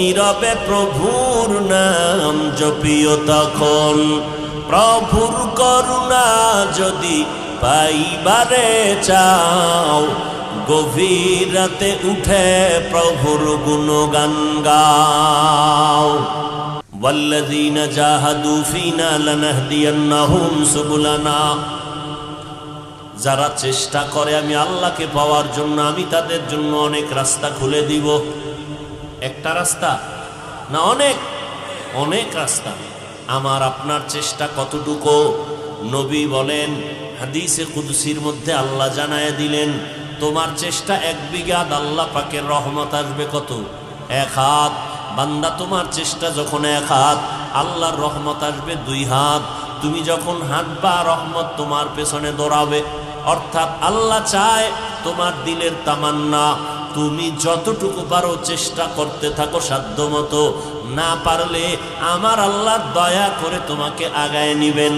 নীরবে প্রভুর নাম জপিও তখন। প্রভুর করুণা যদি পাইবারে চাও, গভীর রাতে উঠে প্রভুর গুণগান গাও। ওয়াল্লাযীনা জাহাদু ফীনা লানাহদিয়ান্নাহুম সুবুলানা। যারা চেষ্টা করে আমি আল্লাহকে পাওয়ার জন্য, আমি তাদের জন্য অনেক রাস্তা খুলে দিব। একটা রাস্তা না, অনেক অনেক রাস্তা। আমার আপনার চেষ্টা কতটুকু? নবী বলেন, হাদিসে কুদসির মধ্যে আল্লাহ জানায় দিলেন, তোমার চেষ্টা 1 বিঘা, আল্লাহ পাকের রহমত আসবে কত? 1 হাত। বান্দা তোমার চেষ্টা যখন 1 হাত, আল্লাহর রহমত আসবে 2 হাত। তুমি যখন হাঁটবা, রহমত তোমার পেছনে দৌড়াবে। অর্থাৎ আল্লাহ চায় তোমার দিলের তামান্না, তুমি যতটুকু পারো চেষ্টা করতে থাকো সাধ্য মতো। না পারলে আমার আল্লাহ দয়া করে তোমাকে আগায় নিবেন।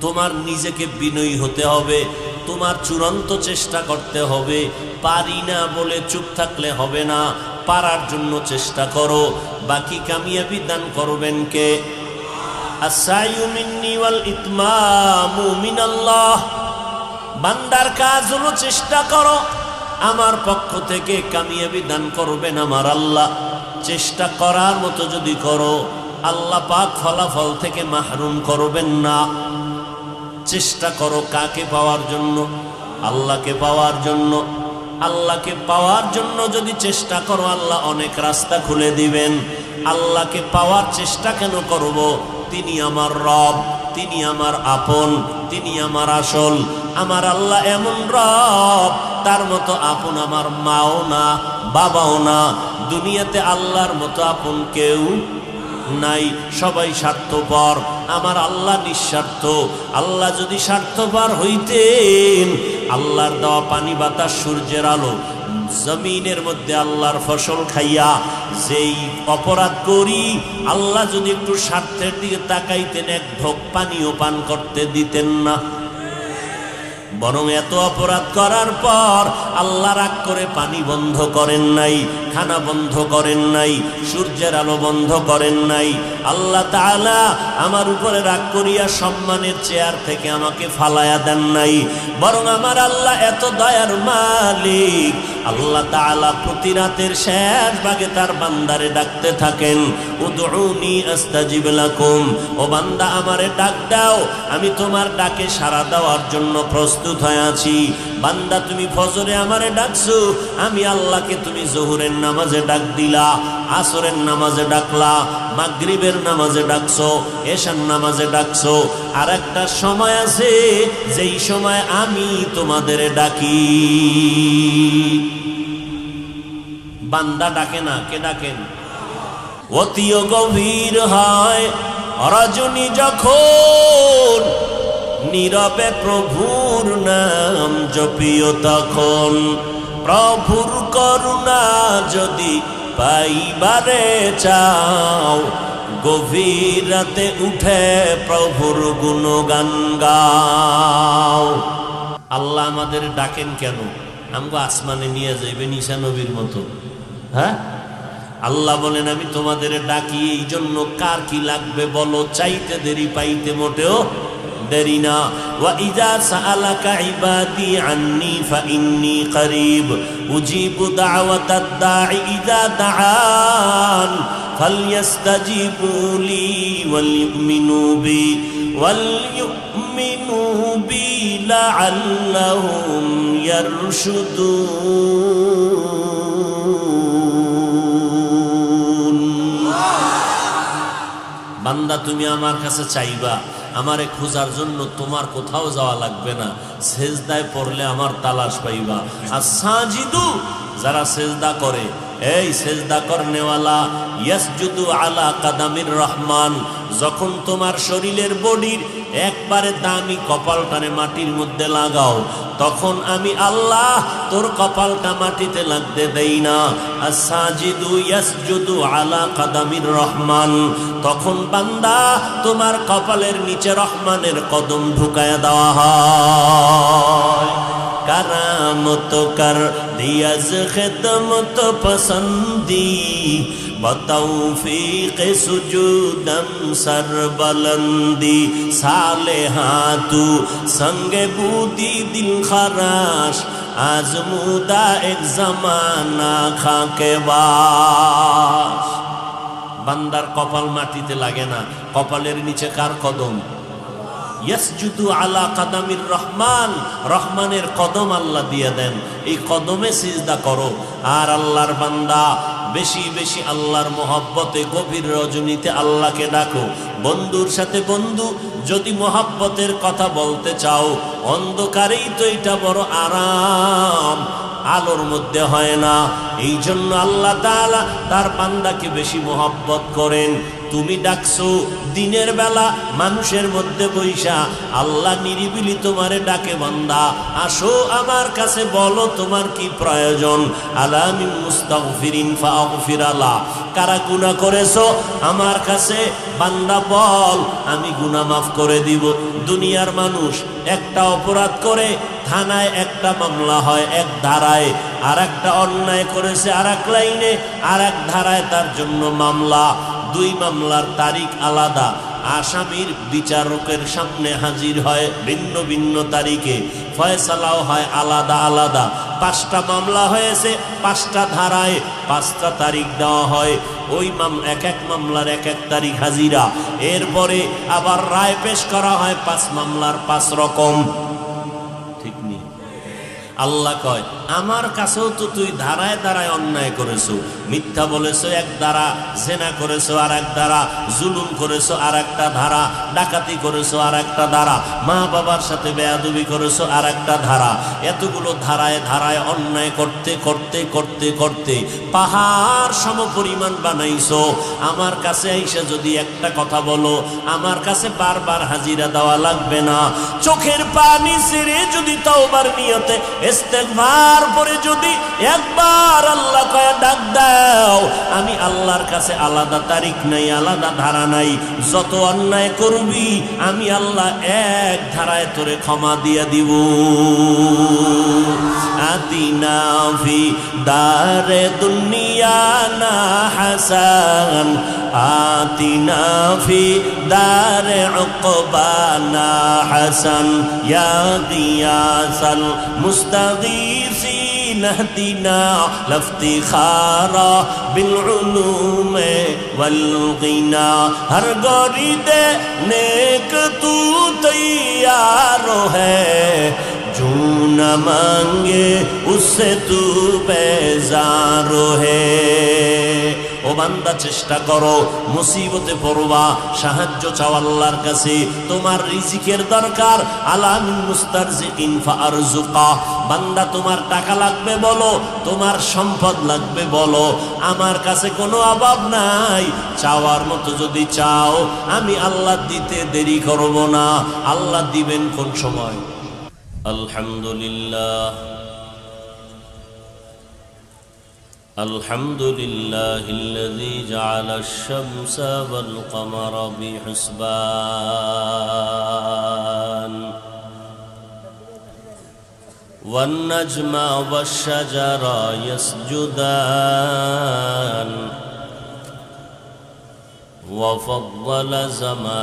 তোমার নিজেকে বিনয়ী হতে হবে, তোমার চূড়ান্ত চেষ্টা করতে হবে। পারি না বলে চুপ থাকলে হবে না, পারার জন্য চেষ্টা করো। বাকি কামিয়াবি দান করবেন কে? আস-সাইয়ু মিন্নি ওয়াল ইতমামু মিনাল্লাহ। বান্দার কাজ হলো চেষ্টা করো, আমার পক্ষ থেকে কামিয়াবি দান করবেন আমার আল্লাহ। চেষ্টা করার মতো যদি করো, আল্লাহ পাক ফলাফল থেকে মাহরুম করবেন না। চেষ্টা করো কাকে পাওয়ার জন্য? আল্লাহকে পাওয়ার জন্য। আল্লাহকে পাওয়ার জন্য যদি চেষ্টা করো, আল্লাহ অনেক রাস্তা খুলে দিবেন। আল্লাহকে পাওয়ার চেষ্টা কেন করব? তিনি আমার রব, তিনি আমার আপন, তিনি আমার আসল। আমার আল্লাহ এমন রব, তার মতো আপন আমার মাও না, বাবাও না। দুনিয়াতে আল্লাহর মতো আপন কেউ নাই, সবাই স্বার্থপর। আমার আল্লাহ নিঃস্বার্থ। আল্লাহ যদি স্বার্থপর হইতেন, আল্লাহর দেওয়া পানি, বাতাস, সূর্যের আলো, জমিনের মধ্যে আল্লাহর ফসল খাইয়া যেই অপরাধ করি, আল্লাহ যদি একটু স্বার্থের দিকে তাকাইতেন, 1 ঢোক পানিও পান করতে দিতেন না। বরং এত অপরাধ করার পর আল্লাহ রাগ করে পানি বন্ধ করেন নাই, খানা বন্ধ করেন নাই, সূর্যের আলো বন্ধ করেন নাই। আল্লাহ তাআলা আমার উপরে রাগ করিয়া সম্মানের চেয়ার থেকে আমাকে ফালায়া দেন নাই। বরং আমার আল্লাহ এত দয়ার মালিক, আল্লাহ তাআলা প্রতি রাতের শেষ ভাগে তার বান্দারে ডাকতে থাকেন, উদউনি আস্তাজিব লাকুম। ও বান্দা, আমারে ডাক দাও, আমি তোমার ডাকে সাড়া দেওয়ার জন্য প্রস্তুত হয়ে আছি। বান্দা, তুমি ফজরে আমারে ডাকছো, আমি আল্লাহকে তুমি জোহরের নামাজে ডাক দিলা, আসরের নামাজে ডাকলা, মাগরিবের নামাজে ডাকছো, এশার নামাজে ডাকছো। আর একটা সময় আছে যেই সময় আমি তোমাদের ডাকি। বান্দা ডাকে না, কে ডাকেন? অতিও গভীর হয় রজনী যখন, নীরবে প্রভুর নাম জপিও তখন। প্রভুর করুণা যদি পাইবারে চাও, গভীর রাতে উঠে প্রভুর গুণগান গাও। আল্লাহ আমাদের ডাকেন কেন? আমগো আসমানে নিয়ে যাইবেন ঈসা নবীর মতো। হ্যাঁ, আল্লাহ বলেন আমি তোমাদের ডাকি এই জন্য। কার কি লাগবে বলো, চাইতে দেরি পাইতে মোটেও দেরি না। ওয়া ইযা সাআলাকা ইবাদি আন্নী ফাইন্নী করিব উজিবু দাওয়াতাদ দাঈ ইযা দাআন ফালইস্তাজিবু লি ওয়ালইউমিনু বি লাআল্লাহুম ইয়ারশুদুন। বান্দা, তুমি আমার কাছে চাইবা, আমারে খোঁজার জন্য তোমার কোথাও যাওয়া লাগবে না। সেজদায় পড়লে আমার তালাশ পাইবা। আর সাজিদু, যারা সেজদা করে, এই সেজদা করনেওয়ালা, ইয়াসজুদু আলা কাদামির রহমান। যখন তোমার শরীরের বডির একবারে দামি কপালটারে মাটির মধ্যে লাগাও, তখন আমি আল্লাহ তোর কপালটা মাটিতে লাগতে দেই না। আস-সাজিদু ইয়াসজুদু আলা কাদামির রহমান। তখন বান্দা তোমার কপালের নিচে রহমানের কদম ঢুকায়া দেওয়া হয়। करामत कर दियज खिदमत पसंदी बतौफीक सुजूदम सरबलंदी सालेहातु संगे बूदी दिल खराश आजमुदा एक जमाना खाके बास। বান্দার কপাল মাটিতে লাগে না, কপালের নিচে কার কদম? ইয়াসজুদু আলা কাদামির রহমান, রহমানের কদম আল্লাহ দিয়ে দেন, এই কদমে সিজদা করো। আর আল্লাহর বান্দা বেশি বেশি আল্লাহর মোহাব্বতে গভীর রজনীতে আল্লাহকে ডাকো। বন্ধুর সাথে বন্ধু যদি মোহাব্বতের কথা বলতে চাও, অন্ধকারেই তো এটা বড় আরাম, আলোর মধ্যে হয় না। এই জন্য আল্লাহ তাআলা তার বান্দাকে বেশি মোহাব্বত করেন। তুমি ডাকছো দিনের বেলা মানুষের মধ্যে বৈশা, আল্লাহ নিরিবিলি তোমারে ডাকে, বান্দা আসো আমার কাছে, বলো তোমার কি প্রয়োজন। আলা মিন মুস্তাগফিরিন ফাগফির আলা, কারা গুনাহ করেছো আমার কাছে বান্দা বল, আমি গুনাহ মাফ করে দিব। দুনিয়ার মানুষ একটা অপরাধ করে থানায় একটা মামলা হয় এক ধারায়, আর একটা অন্যায় করেছে আর এক লাইনে, আর এক ধারায় তার জন্য মামলা। দুই মামলার তারিখ আলাদা, আসামির বিচারকের সামনে হাজির হয় ভিন্ন ভিন্ন তারিখে, ফয়সালাও হয় আলাদা আলাদা। 5টা মামলা হয়েছে 5টা ধারায় 5টা তারিখ দেওয়া হয়, ওই এক এক মামলার এক এক তারিখ হাজিরা। এরপরে আবার রায় পেশ করা হয় 5 মামলার 5 রকম। ঠিক নেই? আল্লাহ কয় আমার কাছেও তো তুই ধারায় ধারায় অন্যায় করেছো, মিথ্যা বলেছো এক ধারা, জেনা করেছো আর এক ধারা, জুলুম করেছো আর একটা ধারা, ডাকাতি করেছো আর একটা ধারা, মা বাবার সাথে বেয়াদবি করেছো আর একটা ধারা। এতগুলো ধারায় ধারায় অন্যায় করতে করতে করতে করতে পাহাড় সম পরিমাণ বানাইছো। আমার কাছে এসে যদি একটা কথা বলো, আমার কাছে বারবার হাজিরা দেওয়া লাগবে না। চোখের পানি ছেড়ে যদি তওবার নিয়তে ইস্তেগফার পরে যদি একবার আল্লাহ কয়ে ডাক দাও, আমি আল্লাহর কাছে আলাদা তারিখ নাই, আলাদা ধারা নাই। যত অন্যায় করবি আমি আল্লাহ এক ধারায় তোরে ক্ষমা দিয়ে দিব। আতিনা ফি দারে দুনিয়া না হাসান, আতিনা ফি দারে উকবানা হাসান, ইয়া গিয়াসাল মুস্তাগীসিন اهدنا لافتخارا بالعلوم والغنا। ہر گوری دے نیک تو تیار ہے، جو نہ مانگے اس سے تو بیزار ہے। ও বান্দা চেষ্টা করো, মুসিবতে পড়বা সাহায্য চাও আল্লাহর কাছে। তোমার রিজিকের দরকার, আলা মিন মুস্তারজিকিন ফারজুকা। বান্দা তোমার টাকা লাগবে বলো, তোমার সম্পদ লাগবে বলো, আমার কাছে কোনো অভাব নাই। চাওয়ার মতো যদি চাও আমি আল্লাহ দিতে দেরি করব না। আল্লাহ দিবেন কোন সময়? আলহামদুলিল্লাহ الحمد لله الذي جعل الشمس والقمر بحسبان والنجم والشجر يسجدان وفضل زمانا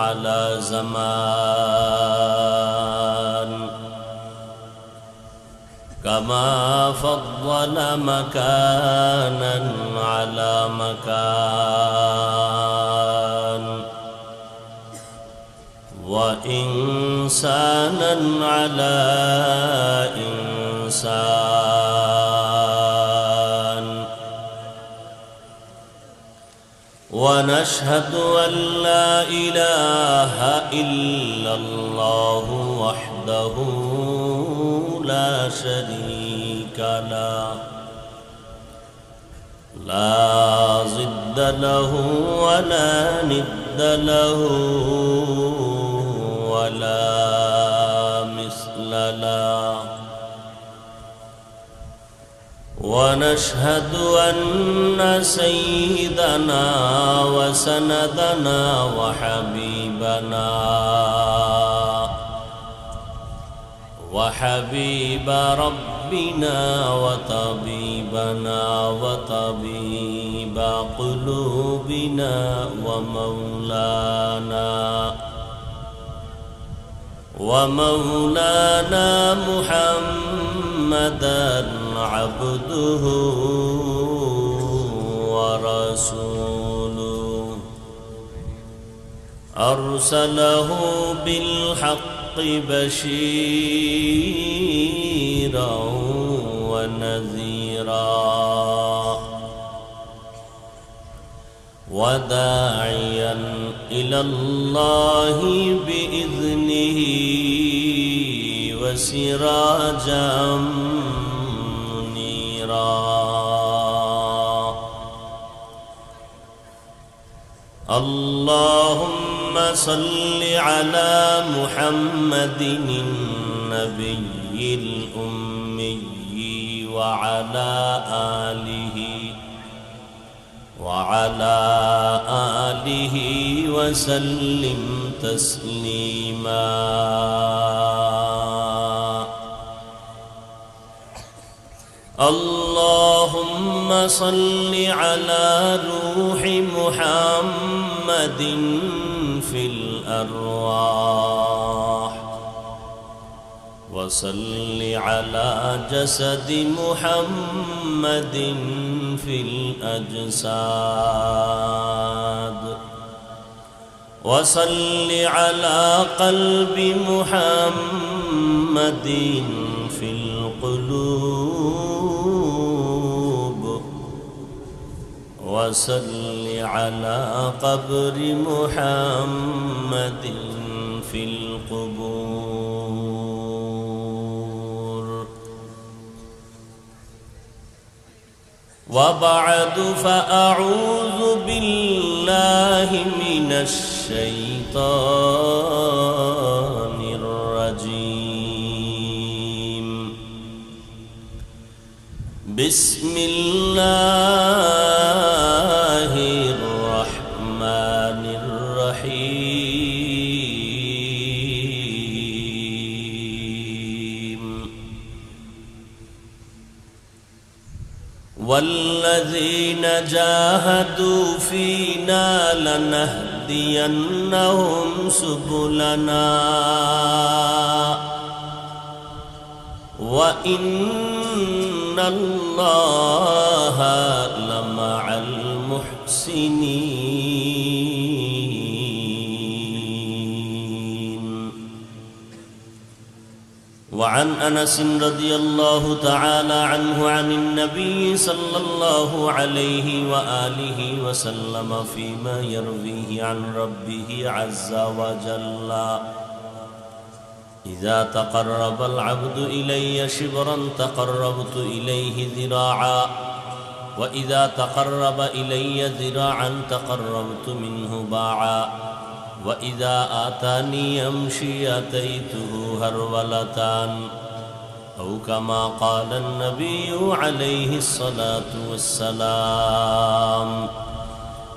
على زمان كما فضل مكانا على مكان وإنسانا على إنسان ونشهد أن لا إله إلا الله وحده لا شريك له لا ضد له ولا ند له ولا مثل له ونشهد أن سيدنا وسندنا وحبيبنا وحبيب ربنا وطبيبنا وطبيب قلوبنا ومولانا محمدا عبده ورسوله أرسله بالحق بشيرا ونذيرا وداعيا إلى الله بإذنه وسراجا منيرا اللهم صل على محمد النبي الأمي وعلى آله وسلم تسليما اللهم صل على روح محمد في الأرواح وصل على جسد محمد في الأجساد وصل على قلب محمد في القلوب وصل على قبر محمد في القبور وبعد فأعوذ بالله من الشيطان الرجيم بسم الله الرحمن الرحيم والذين جاهدوا فينا لنهدينهم سبلنا وإن الله لمع المحسنين وعن أنس رضي الله تعالى عنه عن النبي صلى الله عليه وآله وسلم فيما يرويه عن ربه عز وجل إذا تقرب العبد إلي شبرا تقربت إليه ذراعا وإذا تقرب إلي ذراعا تقربت منه باعا وإذا آتاني يمشي أتيته هرولتان أو كما قال النبي عليه الصلاة والسلام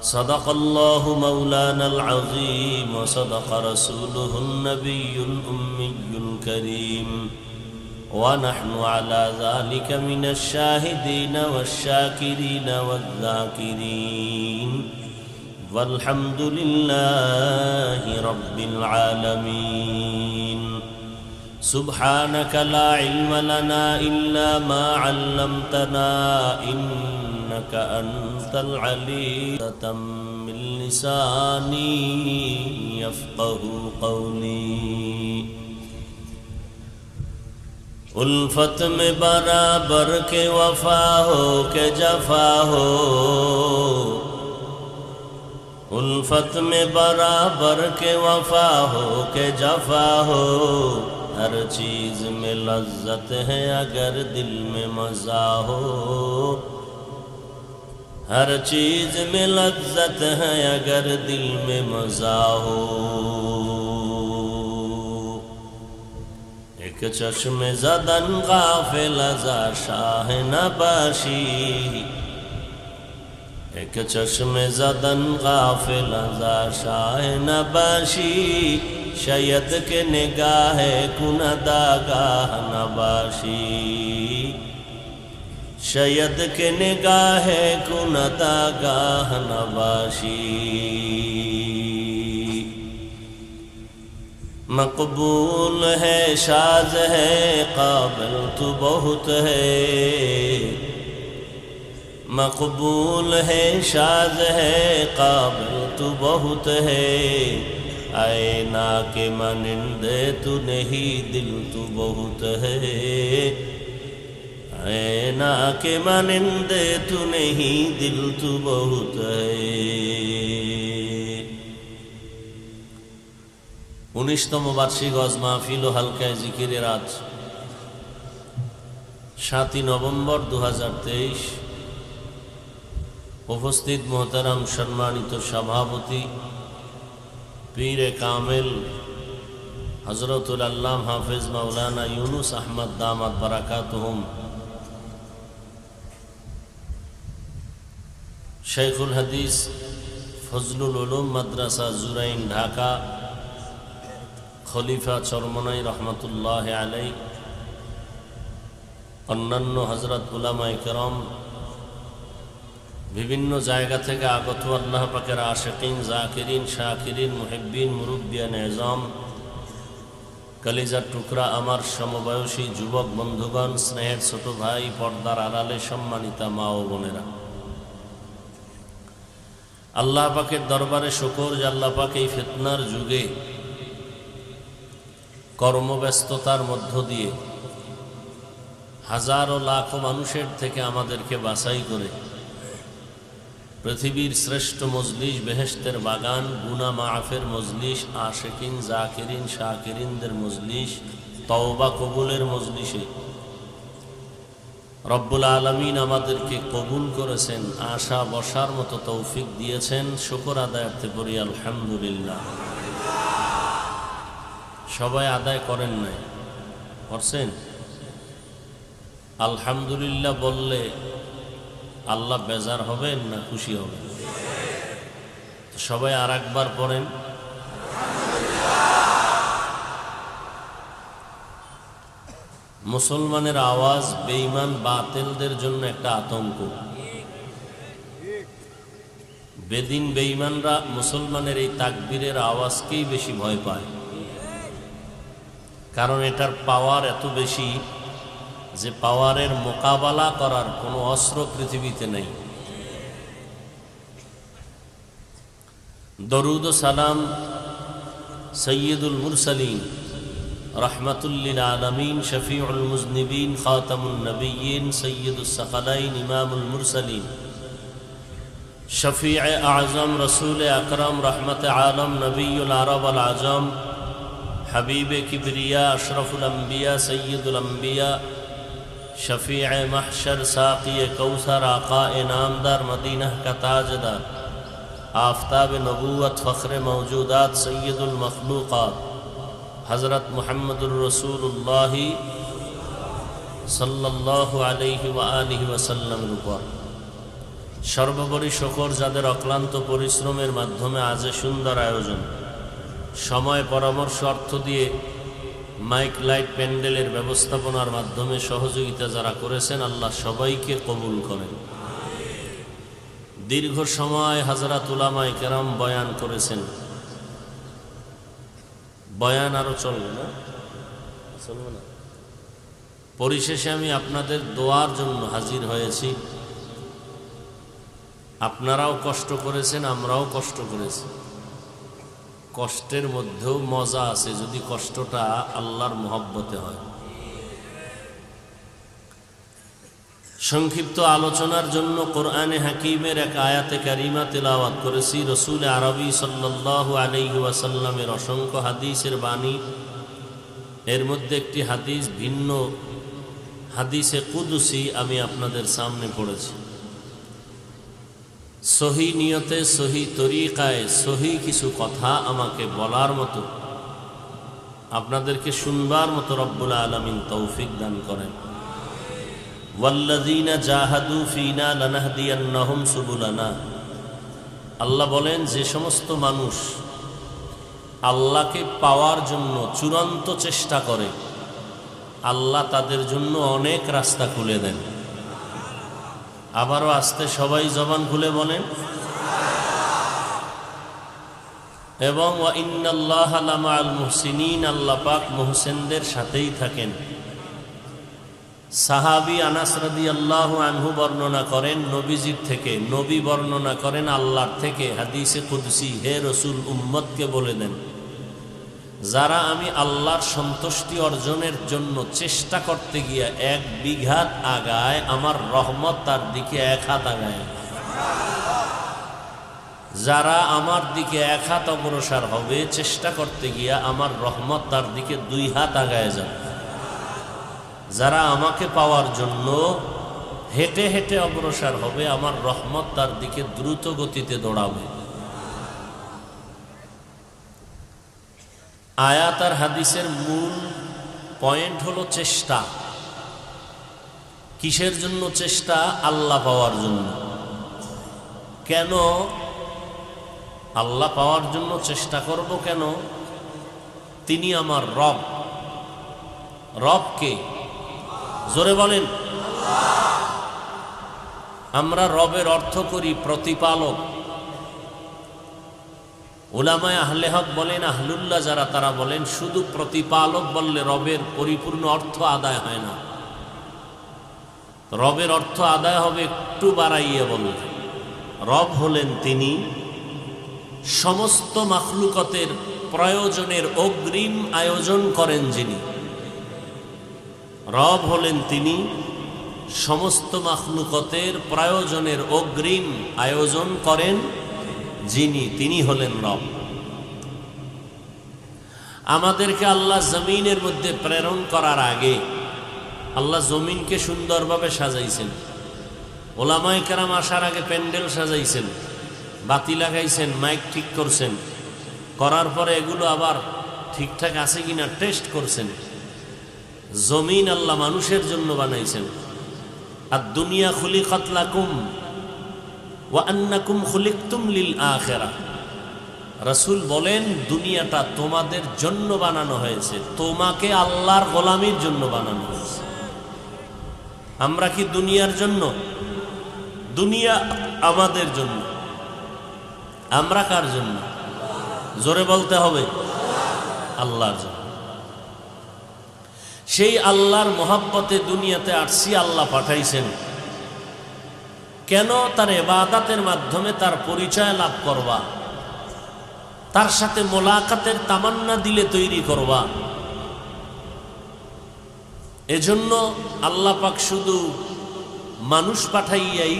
صدق الله مولانا العظيم وصدق رسوله النبي الأمي الكريم ونحن على ذلك من الشاهدين والشاكرين والذاكرين والحمد لله رب العالمين سبحانك لا علم لنا إلا ما علمتنا إنك أنت العليم من لساني يفقه قولي الفت میں برابر کے وفا ہو کہ جفا ہو الفت میں برابر کے وفا ہو کہ جفا ہو ہر چیز میں لذت ہے اگر دل میں مزہ ہو ہر چیز میں لذت ہے اگر دل میں مزہ ہو ایک چشم زدن غافل ازا شاہ نباشی ایک چشم زدن غافل ازا شاہ نباشی शायद के निगाह कुनदागाह नबाशी शायद के निगाह कुनदागाह नबाशी मकबूल है शाज है काबिल तो बहुत है मकबूल है शाज है काबिल तो बहुत है आईना के मानिंदे तू नहीं दिल तू बहुत है आईना के मानिंदे तू नहीं दिल तू बहुत है 19তম বার্ষিক ওয়াজ মাহফিল ও হালকায়ে জিকিরের আজ 7 নভেম্বর 2023 উপস্থিত মোহতারাম সম্মানিত সভাপতি পীরে কামেল হযরতুল আল্লাম হাফেজ মাওলানা ইউনুস আহমদ দামাত বারাকাতুহুম শাইখুল হাদিস ফজলুল উলুম মাদ্রাসা জুরাইন ঢাকা খলিফা চরমনাই রহমতুল্লাহ আলাই অন্যান্য হযরত উলামায়ে কেরাম বিভিন্ন জায়গা থেকে আগত আল্লাহ পাকের আশিকিন জাকিরিন শাকিরিন মুহিব্বিন মুরব্বিয়ান এজাম কলিজার টুকরা আমার সমবয়সী যুবক বন্ধুগণ স্নেহের ছোট ভাই পর্দার আড়ালে সম্মানিতা মা ও বোনেরা আল্লাহ পাকের দরবারে শুকর যে আল্লাহ পাক এই ফিতনার যুগে কর্মব্যস্ততার মধ্য দিয়ে হাজারো লাখো মানুষের থেকে আমাদেরকে বাছাই করে পৃথিবীর শ্রেষ্ঠ মজলিস বেহেশতের বাগান গুনাহ মাফের মজলিস আশিকিন জাকিরিন শাকিরিনদের মজলিস তওবা কবুলের মজলিসে রব্বুল আলামিন আমাদেরকে কবুল করেছেন আশা বসার মতো তৌফিক দিয়েছেন শুকর আদায়ার্থে পড়ি আলহামদুলিল্লাহ সবাই আদায় করেন নাই করছেন আলহামদুলিল্লাহ বললে আল্লাহ বেজার হবেন না খুশি হবেন সবাই আরেকবার পড়েন মুসলমানের আওয়াজ বেঈমান বাতিলদের জন্য একটা আতঙ্ক বেদিন বেঈমানরা মুসলমানের এই তাকবীরের আওয়াজকেই বেশি ভয় পায় কারণ এটার পাওয়ার এত বেশি যে পাওয়ারের মোকাবেলা করার কোনো অস্ত্র পৃথিবীতে নেই দরুদ ও সালাম সৈয়দুল মুরসালিন রহমাতুল লিল আলামিন শফিউল মুজনিবিন খাতামুন নবিয়্যিন সৈয়দুস সাকালাইন ইমামুল মুরসালিন শফিউ আযম রাসূল আকরাম রহমত আলম নবিয়ুল আরব আল আজম حبیب کبریا اشرف الانبیاء سید الانبیاء شفیع محشر ساقی کوثر آقا نامدار مدینہ کا تاجدار آفتاب نبوت فخر موجودات سید المخلوقات حضرت محمد الرسول اللہ صلی اللہ علیہ وآلہ وسلم উপর সর্বোপরি শুকর যাদের অক্লান্ত পরিশ্রমের মাধ্যমে আজ সুন্দর আয়োজন সময় পরামর্শ অর্থ দিয়ে মাইক লাইট প্যান্ডেলের ব্যবস্থাপনার মাধ্যমে সহযোগিতা যারা করেছেন আল্লাহ সবাইকে কবুল করেন দীর্ঘ সময় হযরত উলামায়ে কেরাম বয়ান করেছেন বয়ান আরো চলবে না পরিশেষে আমি আপনাদের দোয়ার জন্য হাজির হয়েছি আপনারাও কষ্ট করেছেন আমরাও কষ্ট করেছি কষ্টের মধ্যেও মজা আছে যদি কষ্টটা আল্লাহর মহব্বতে হয় সংক্ষিপ্ত আলোচনার জন্য কোরআনে হাকিমের এক আয়াতে কারিমা তেলাওয়াত করেছি রাসূল আরবি সাল্লাল্লাহু আলাইহি ওয়াসাল্লামের অসংখ্য হাদিসের বাণী এর মধ্যে একটি হাদিস ভিন্ন হাদিসে কুদসি আমি আপনাদের সামনে পড়েছি সহি নিয়তে সহি তরিকায় সহি কিছু কথা আমাকে বলার মতো আপনাদেরকে শুনবার মতো রব্বুল আলামিন তৌফিক দান করেন ওয়াল্লাযীনা জাহাদু ফীনা লানাহদিয়ান্নাহুম সুবুলানা আল্লাহ বলেন যে সমস্ত মানুষ আল্লাহকে পাওয়ার জন্য চূড়ান্ত চেষ্টা করে, আল্লাহ তাদের জন্য অনেক রাস্তা খুলে দেন। আবারও আস্তে সবাই জবান খুলে বলেন। এবং ওয়া ইন্নাল্লাহা লামাআল মুহসিনিন, আল্লাহ পাক মুহসিনদের সাথেই থাকেন। সাহাবী আনাস রাদিয়াল্লাহু আনহু বর্ণনা করেন নবীজির থেকে, নবী বর্ণনা করেন আল্লাহর থেকে, হাদিসে কুদসি, হে রাসূল উম্মতকে বলে দেন, যারা আমি আল্লাহর সন্তুষ্টি অর্জনের জন্য চেষ্টা করতে গিয়া 1 বিঘাত আগায়, আমার রহমত তার দিকে 1 হাত আগায়। যারা আমার দিকে 1 হাত অগ্রসর হবে চেষ্টা করতে গিয়া, আমার রহমত তার দিকে 2 হাত আগায় যাবে। যারা আমাকে পাওয়ার জন্য হেঁটে হেঁটে অগ্রসর হবে, আমার রহমত তার দিকে দ্রুত গতিতে দৌড়াবে। আয়াত আর হাদিসের মূল পয়েন্ট হলো চেষ্টা। কিসের জন্য চেষ্টা? আল্লাহ পাওয়ার জন্য। কেন আল্লাহ পাওয়ার জন্য চেষ্টা করব? কেন? তিনি আমার রব। রবকে জোরে বলেন। আমরা রবের অর্থ করি প্রতিপালক। উলামায়ে আহলে হক বলেন, আহলুল্লাহ যারা, তারা বলেন শুধু প্রতিপালক বললে রবের পরিপূর্ণ অর্থ আদায় হয় না। রবের অর্থ আদায় হবে একটু বাড়াইয়ে বললে। রব হলেন তিনি সমস্ত মাখলুকতের প্রয়োজনের অগ্রিম আয়োজন করেন যিনি। রব হলেন তিনি সমস্ত মাখলুকতের প্রয়োজনের অগ্রিম আয়োজন করেন যিনি, তিনি হলেন রব। আমাদেরকে আল্লাহ জমিনের মধ্যে প্রেরণ করার আগে আল্লাহ জমিনকে সুন্দরভাবে সাজাইছেন। ওলামায়ে কেরাম আসার আগে প্যান্ডেল সাজাইছেন, বাতি লাগাইছেন, মাইক ঠিক করছেন, করার পরে এগুলো আবার ঠিকঠাক আছে কিনা টেস্ট করছেন। জমিন আল্লাহ মানুষের জন্য বানাইছেন। আর দুনিয়া খুলিকাত লাকুম ওয়া আন্নাকুম খুলিকতুম লিল আখিরাহ। রাসূল বলেন দুনিয়াটা তোমাদের জন্য বানানো হয়েছে, তোমাকে আল্লাহর গোলামির জন্য বানানো হয়েছে। আমরা কি দুনিয়ার জন্য? দুনিয়া আমাদের জন্য। আমরা কার জন্য? জোরে বলতে হবে, আল্লাহর জন্য। সেই আল্লাহর মহব্বতে দুনিয়াতে আসছি, আল্লাহ পাঠাইছেন। কেন? তার ইবাদতের মাধ্যমে তার পরিচয় লাভ করবা, তার সাথে মোলাকাতের তামান্না দিলে তৈরি করবা। এজন্য আল্লাহ পাক শুধু মানুষ পাঠাইয়াই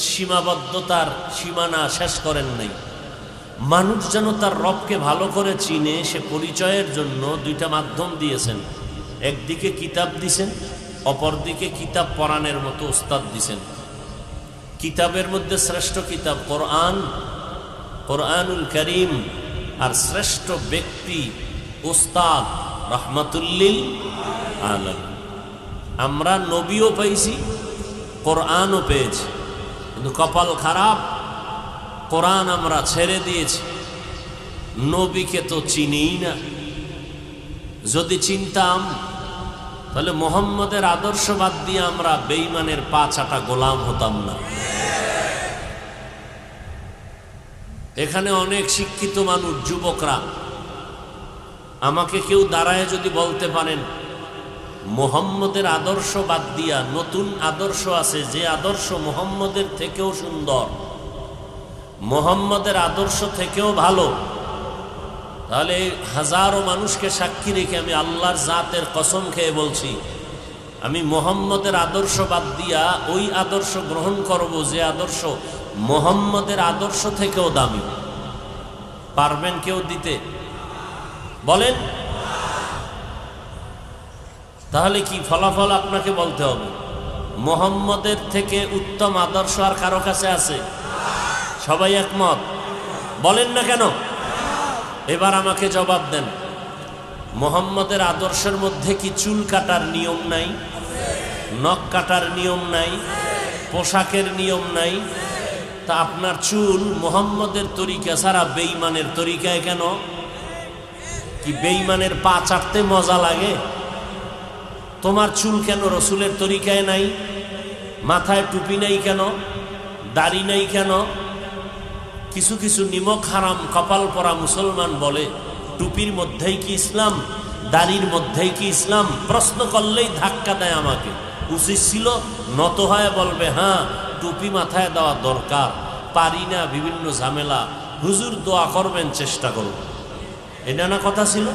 সীমাবদ্ধতার সীমানা শেষ করেন নাই। মানুষ যেন তার রবকে ভালো করে চিনে, সে পরিচয়ের জন্য 2টা মাধ্যম দিয়েছেন। একদিকে কিতাব দিছেন, অপরদিকে কিতাব পড়ানোর মতো উস্তাদ দিছেন। কিতাবের মধ্যে শ্রেষ্ঠ কিতাব কোরআন, কোরআনুল কারীম। আর শ্রেষ্ঠ ব্যক্তি উস্তাদ রাহমাতুল্লিল আলামিন। আমরা নবীও পাইছি, কোরআনও পেয়েছি, কিন্তু কপাল খারাপ, কোরআন আমরা ছেড়ে দিয়েছি, নবীকে তো চিনিই না। যদি চিনতাম তাহলে মুহাম্মদের আদর্শ বাদ দিয়ে আমরা বেঈমানের 5 আটা গোলাম হতাম না। এখানে অনেক শিক্ষিত মানুষ, যুবকরা, আমাকে কেউ দাঁড়ায় যদি বলতে পারেন মুহাম্মদের আদর্শ বাদ দিয়া নতুন আদর্শ আছে, যে আদর্শ মুহাম্মদের থেকেও সুন্দর, মুহাম্মদের আদর্শ থেকেও ভালো, তাহলে হাজারো মানুষকে সাক্ষী রেখে আমি আল্লাহর জাতের কসম খেয়ে বলছি, আমি মুহাম্মদের আদর্শ বাদ দিয়া ওই আদর্শ গ্রহণ করব যে আদর্শ মুহাম্মদের আদর্শ থেকেও দামি। পারবেন কেউ দিতে? বলেন। তাহলে কি ফলাফল আপনাকে বলতে হবে? মুহাম্মদের থেকে উত্তম আদর্শ আর কারো কাছে আছে? সবাই একমত? বলেন না কেন? এবার আমাকে জবাব দেন, মুহাম্মদের আদর্শের মধ্যে কি চুল কাটার নিয়ম নাই? নখ কাটার নিয়ম নাই? পোশাকের নিয়ম নাই? তা আপনার চুল মুহাম্মদের তরিকা ছাড়া বেঈমানের তরিকায় কেন? কি বেঈমানের পা চাটতে মজা লাগে? তোমার চুল কেন রসুলের তরিকায় নাই? মাথায় টুপি নাই কেন? দাড়ি নাই কেন? কিছু কিছু নিমক হারাম কপাল পরা মুসলমান বলে টুপির মধ্যেই কি ইসলাম, দাড়ির মধ্যেই কি ইসলাম? প্রশ্ন করলেই ধাক্কা দেয় আমাকে। উচিত ছিল নত হয়ে বলবে হ্যাঁ টুপি মাথায় দেওয়া দরকার, পারি না, বিভিন্ন ঝামেলা, হুজুর দোয়া করবেন, চেষ্টা করব, এটা না কথা ছিল।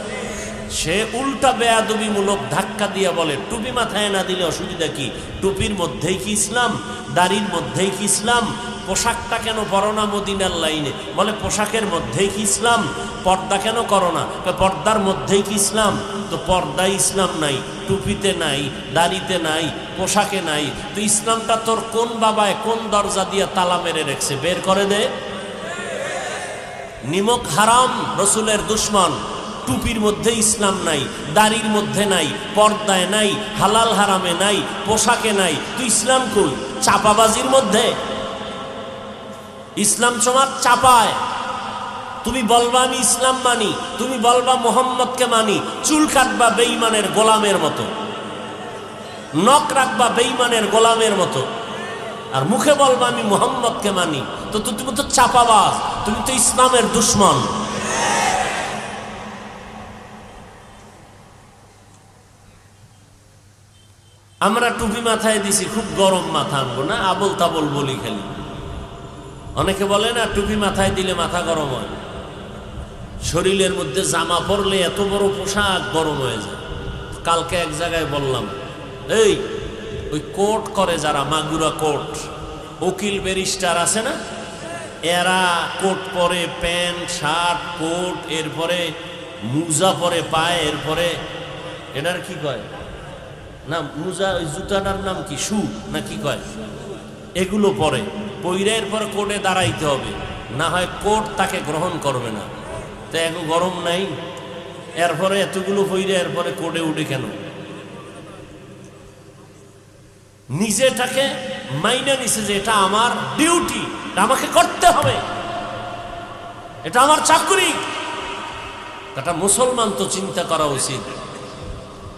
সে উল্টা বেয়াদবিমূলক ধাক্কা দিয়ে বলে টুপি মাথায় না দিলে অসুবিধা কি? টুপির মধ্যেই কি ইসলাম, দাড়ির মধ্যেই কি ইসলাম? পোশাকটা কেন পরো না মদিনার লাইনে? বলে পোশাকের মধ্যেই কি ইসলাম? পর্দা কেন করো না? পর্দার মধ্যেই কি ইসলাম? তো পর্দায় ইসলাম নাই, টুপিতে নাই, দাড়িতে নাই, পোশাকে নাই। তো ইসলামটা তোর কোন বাবায় কোন দরজা দিয়ে তালা মেরে রেখেছে? বের করে দে। নিমক হারাম রসুলের দুশ্মন, টুপির মধ্যে ইসলাম নাই, দাড়ির মধ্যে নাই, পর্দায় নাই, হালাল হারামে নাই, পোশাকে নাই। তুই ইসলাম কই? চাপাবাজির মধ্যে। ইসলাম তোমার চাপায়। তুমি বলবা আমি ইসলাম মানি, তুমি বলবা মোহাম্মদকে মানি, চুল কাটবা বেঈমানের গোলামের মতো, নখ রাখবা বেঈমানের গোলামের মতো, আর মুখে বলবা আমি মোহাম্মদকে মানি। তো তুমি তো চাপাবাজ, তুমি তো ইসলামের দুশ্মন। আমরা টুপি মাথায় দিছি, খুব গরম মাথা আনবো না, আবল তাবল বলি খালি। অনেকে বলে না টুপি মাথায় দিলে মাথা গরম হয়। শরীরের মধ্যে জামা পরলে এত বড় পোশাক গরম হয়ে যায়। কালকে এক জায়গায় বললাম, এই ওই কোট করে যারা, মাগুরা কোট, উকিল ব্যারিস্টার আছে না, এরা কোট পরে, প্যান্ট শার্ট কোট, এরপরে মুজা পরে পায়, এরপরে এটার কি কয় না, মুজা ওই জুতাটার নাম কি, শু না কি কয়, এগুলো পরে পইরা এরপরে কোর্টে দাঁড়াইতে হবে, না হয় কোর্ট তাকে গ্রহণ করবে না। তো এক গরম নাই, এরপরে এতগুলো পইরা এরপরে কোর্টে উঠে কেন? নিজেটাকে মাইনা নিছে যে এটা আমার ডিউটি, আমাকে করতে হবে, এটা আমার চাকরি। একটা মুসলমান তো চিন্তা করা উচিত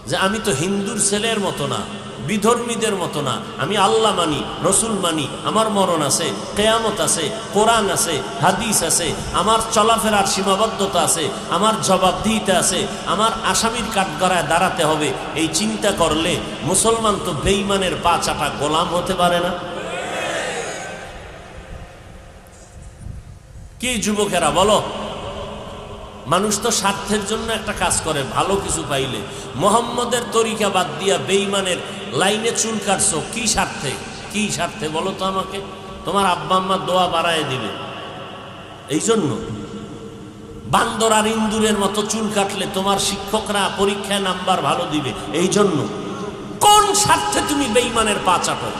যে আমি তো হিন্দুর ছেলের মতো না, বিধর্মীদের মতো না, আমি আল্লাহ মানি, রসুল মানি, আমার মরণ আছে, কেয়ামত আছে, কোরআন আছে, হাদিস আছে, আমার চলাফেরার সীমাবদ্ধতা আছে, আমার জবাবদিহিতা আছে, আমার আসামির কাঠগড়ায় দাঁড়াতে হবে। এই চিন্তা করলে মুসলমান তো বেঈমানের পা চাটা গোলাম হতে পারে না। কি যুবকেরা বলো? মানুষ তো স্বার্থের জন্য একটা কাজ করে, ভালো কিছু পাইলে। মোহাম্মদের তরিকা বাদ দিয়া বেঈমানের লাইনে চুল কাটছো, কি স্বার্থে? কি স্বার্থে বলো তো আমাকে? তোমার আব্বা আম্মা দোয়া বাড়ায় দিবে এই জন্য। বান্দর আর ইন্দুরের মতো চুল কাটলে তোমার শিক্ষকরা পরীক্ষায় নাম্বার ভালো দিবে এই জন্য। কোন স্বার্থে তুমি বেঈমানের পা চাটো?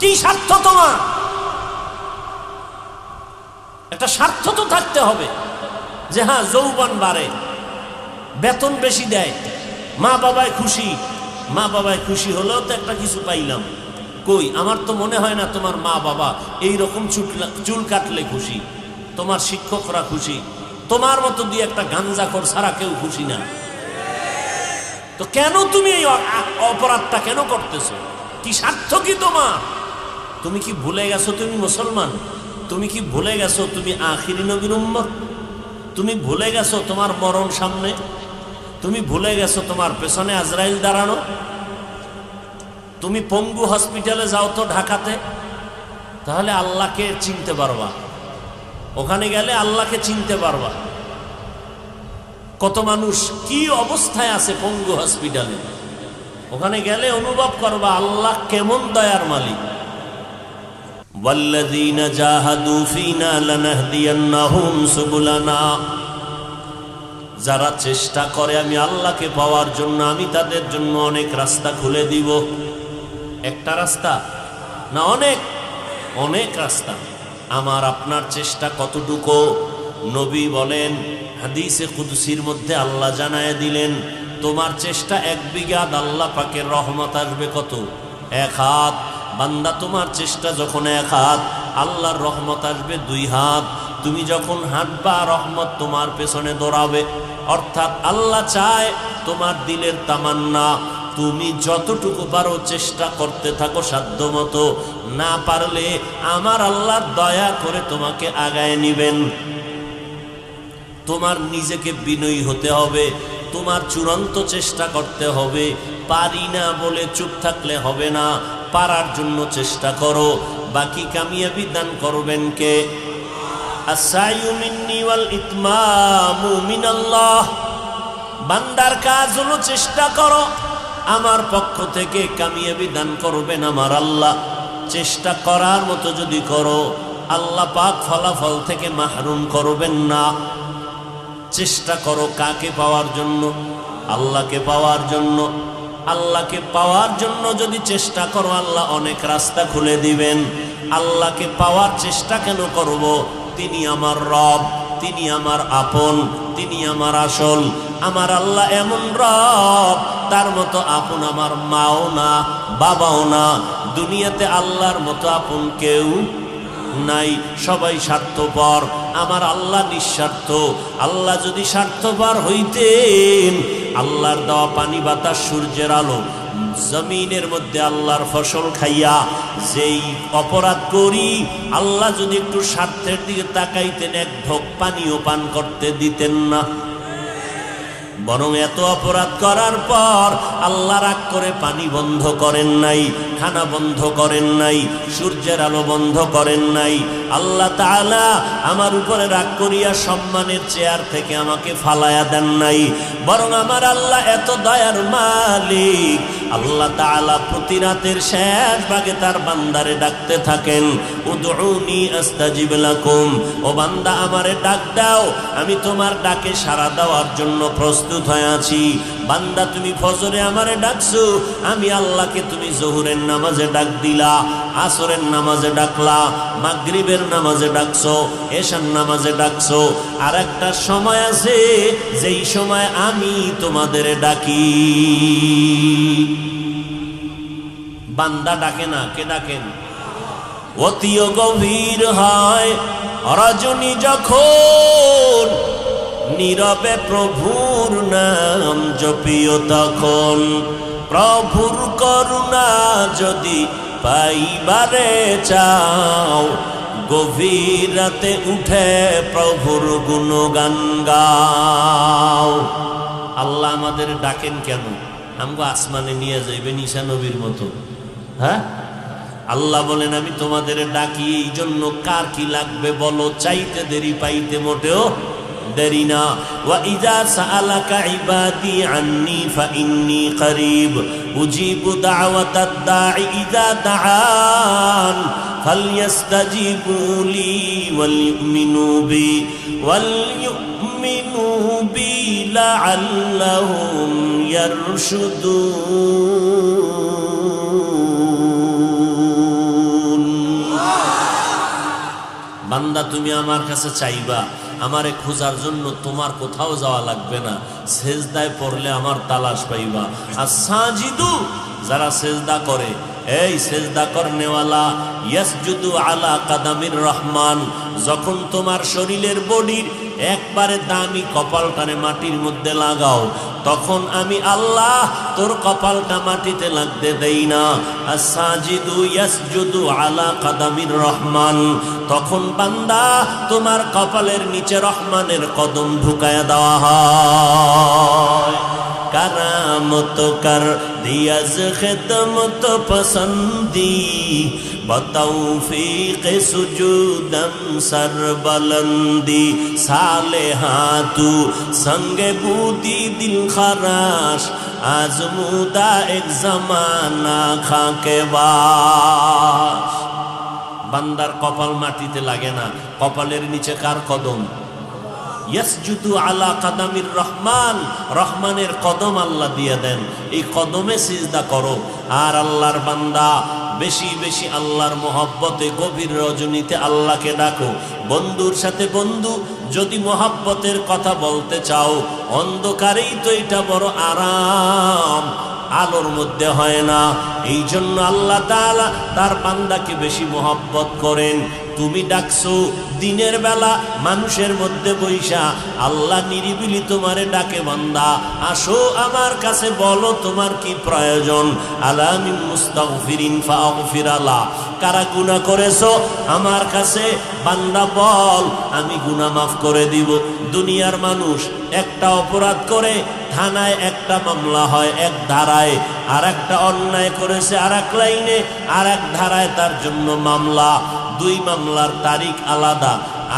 কি স্বার্থ তোমার? একটা স্বার্থ তো থাকতে হবে যে হ্যাঁ যৌবন বাড়ে, বেতন বেশি দেয়, মা বাবায় খুশি, মা বাবায় খুশি হলেও তো একটা কিছু পাইলাম। কই, আমার তো মনে হয় না তোমার মা বাবা এই রকম চুল কাটলে খুশি, তোমার শিক্ষকরা খুশি, তোমার মতো দিয়ে একটা গাঞ্জাখোর ছাড়া কেউ খুশি না। তো কেন তুমি এই অপরাধটা কেন করতেছো? কি স্বার্থ কি তোমার? তুমি কি ভুলে গেছো তুমি মুসলমান? তুমি কি ভুলে গেছো তুমি আখিরি নবীর উম্মত? তুমি ভুলে গেছো তোমার মরণ সামনে? তুমি ভুলে গেছো তোমার পেছনে আজরাইল দাঁড়ানো? তুমি পঙ্গু হসপিটালে যাও তো ঢাকাতে, তাহলে আল্লাহকে চিনতে পারবা। ওখানে গেলে আল্লাহকে চিনতে পারবা। কত মানুষ কি অবস্থায় আছে পঙ্গু হসপিটালে, ওখানে গেলে অনুভব করবা আল্লাহ কেমন দয়ার মালিক। ওয়াল্লাযীনা জাহাদু ফীনা লানাহদিয়ান্নাহুম সুবুলানা, যারা চেষ্টা করে আমি আল্লাহকে পাওয়ার জন্য, আমি তাদের জন্য অনেক রাস্তা খুলে দিব। একটা রাস্তা না, অনেক অনেক রাস্তা। আমার আপনার চেষ্টা কতটুকু? নবী বলেন, হাদিসে কুদসির মধ্যে আল্লাহ জানায় দিলেন, তোমার চেষ্টা 1 বিঘা, আল্লাহ পাকের রহমত আসবে কত? 1 হাত। বান্দা তোমার চেষ্টা যখন 1 হাত, আল্লাহর রহমত আসবে 2 হাত। তুমি যখন হাঁটবা রহমত তোমার পেছনে দৌড়াবে। অর্থাৎ আল্লাহ চায় তোমার দিলের তামান্না তুমি যতটুকু পারো চেষ্টা করতে থাকো সাধ্যমতো, না পারলে আমার আল্লাহ দয়া করে তোমাকে আগায় নিবেন। তোমার নিজেকে বিনয়ী হতে হবে, তোমার চূড়ান্ত চেষ্টা করতে হবে। পারি না বলে চুপ থাকলে হবে না, পারার জন্য চেষ্টা করো। বাকি কামিয়াবি দান করবেন কে? আস-সা'য়ু মিন্নি ওয়াল ইতমামু মিনাল্লাহ। বান্দার কাজ হলো চেষ্টা করো, আমার পক্ষ থেকে কামিয়াবি দান করবেন আমার আল্লাহ। চেষ্টা করার মতো যদি করো, আল্লাহ পাক ফলাফল থেকে মাহরুম করবেন না। চেষ্টা করো কাকে পাওয়ার জন্য? আল্লাহকে পাওয়ার জন্য। আল্লাহকে পাওয়ার জন্য যদি চেষ্টা করো, আল্লাহ অনেক রাস্তা খুলে দিবেন। আল্লাহকে পাওয়ার চেষ্টা কেন করব? তিনি আমার রব, তিনি আমার আপন, তিনি আমার আসল। আমার আল্লাহ এমন রব, তার মতো আপন আমার মাও না, বাবাও না। দুনিয়াতে আল্লাহর মতো আপন কেউ নাই, সবাই স্বার্থপর। আমার আল্লাহ নিঃস্বার্থ। আল্লাহ যদি স্বার্থপর হইতেন, আল্লাহর দেওয়া পানি বাতাস সূর্যের আলো জমিনের মধ্যে আল্লাহর ফসল খাইয়া যেই অপরাধ করি, আল্লাহ যদি একটু স্বার্থের দিকে তাকাইতেন, এক ঢোক পানিও পান করতে দিতেন না। বরং এত অপরাধ করার পর আল্লাহ রাগ করে পানি বন্ধ করেন নাই, খানা বন্ধ করেন নাই, সূর্যের আলো বন্ধ করেন নাই। আল্লাহ তাআলা আমার উপরে রাগ করিয়া সম্মানের চেয়ার থেকে আমাকে ফালায়া দেন নাই। বরং আমার আল্লাহ এত দয়ার মালিক, আল্লাহ তাআলা প্রতি রাতের শেষ ভাগে তার বান্দারে ডাকতে থাকেন, উদউনি আস্তাজিব লাকুম। ও বান্দা, আমারে ডাক দাও, আমি তোমার ডাকে সাড়া দেওয়ার জন্য প্রস্তুত হয়ে আছি। বান্দা, তুমি ফজরে আমারে ডাকছো, আমি আল্লাহকে তুমি জোহরের নামাজে ডাক দিলা, আসরের নামাজে ডাকলা, মাগরিবের নামাজে ডাকছো, এশার নামাজে ডাকছো। আর একটা সময় আছে যেই সময় আমি তোমাদের ডাকি। বান্দা ডাকে না, কে ডাকেন? অতিও গভীর হয় রজনী যখন, নীরবে প্রভুর নাম জপিও তখন। প্রভুর করুণা যদি পাইবারে চাও, গভীর রাতে উঠে প্রভুর গুণগান গাও। আল্লাহ আমাদের ডাকেন কেন? আমগো আসমানে নিয়ে যাইবেন ঈসা নবীর মতো। হ্যাঁ, আল্লাহ বলেন আমি তোমাদের ডাকি এই জন্য, কার কি লাগবে বলো, চাইতে দেরি পাইতে মোটেও দেরি না। ওয়া ইযা সাআলাকা ইবাদি আন্নী ফাইন্নী করিব উজিবু দাওয়াতাদ দাঈ ইযা দাআন ফালইস্তাজিবু লি ওয়ালইউমিনু বি লাআল্লাহুম ইয়ারশুদুন। বান্দা, তুমি আমার কাছে চাইবা, আমারে খোঁজার জন্য তোমার কোথাও যাওয়া লাগবে না। সেজদায় পড়লে আমার তালাশ পাইবা। আর সাজিদু, যারা সেজদা করে, এই সেজদা করনেওয়ালা, ইয়াসজুদু আলা কাদামির রহমান। যখন তোমার শরীরের বডির একবারে দামি কপালটারে মাটির মধ্যে লাগাও, তখন আমি আল্লাহ তোর কপালটা মাটিতে লাগতে দেই না। আস-সাজিদু ইয়াসজুদু আলা কাদামির রহমান। তখন বান্দা তোমার কপালের নিচে রহমানের কদম ঢুকায়া দেওয়া হয়। কারামত কর দিয়াজ খিদমত পসন্দি, বতৌফিক সুজুদম সরবলন্দি। সালেহাতু সঙ্গে বুদি দিল খরাশ, আজমুদা এক জমানা খাকে বাস। বান্দার কপাল মাটিতে লাগে না, কপালের নিচে কার কদম? ইয়াসজুদু আলা কাদামির রহমান, রহমানের কদম আল্লাহ দিয়ে দেন। এই কদমে সিজদা করো। আর আল্লাহর বান্দা, বেশি বেশি আল্লাহর মহব্বতে গভীর রজনীতে আল্লাহকে ডাকো। বন্ধুর সাথে বন্ধু যদি মহব্বতের কথা বলতে চাও, অন্ধকারেই তো এটা বড় আরাম, আলোর মধ্যে হয় না। এই জন্য আল্লাহ তাআলা তার বান্দাকে বেশি মহব্বত করেন। তুমি ডাকছো দিনের বেলা মানুষের মধ্যে বৈশা, আল্লাহ নিরিবিলি তোমারে ডাকে, বান্দা আসো আমার কাছে, বলো তোমার কি প্রয়োজন। আলা মিন মুস্তাগফিরিন ফাগফির আলা, কারা গুনাহ করেছো আমার কাছে বান্দা বল, আমি গুনাহ মাফ করে দিব। দুনিয়ার মানুষ একটা অপরাধ করে থানায় একটা মামলা হয় এক ধারায়, আর একটা অন্যায় করেছে আর এক লাইনে, আর এক ধারায় তার জন্য মামলা। দুই মামলার তারিখ আলাদা,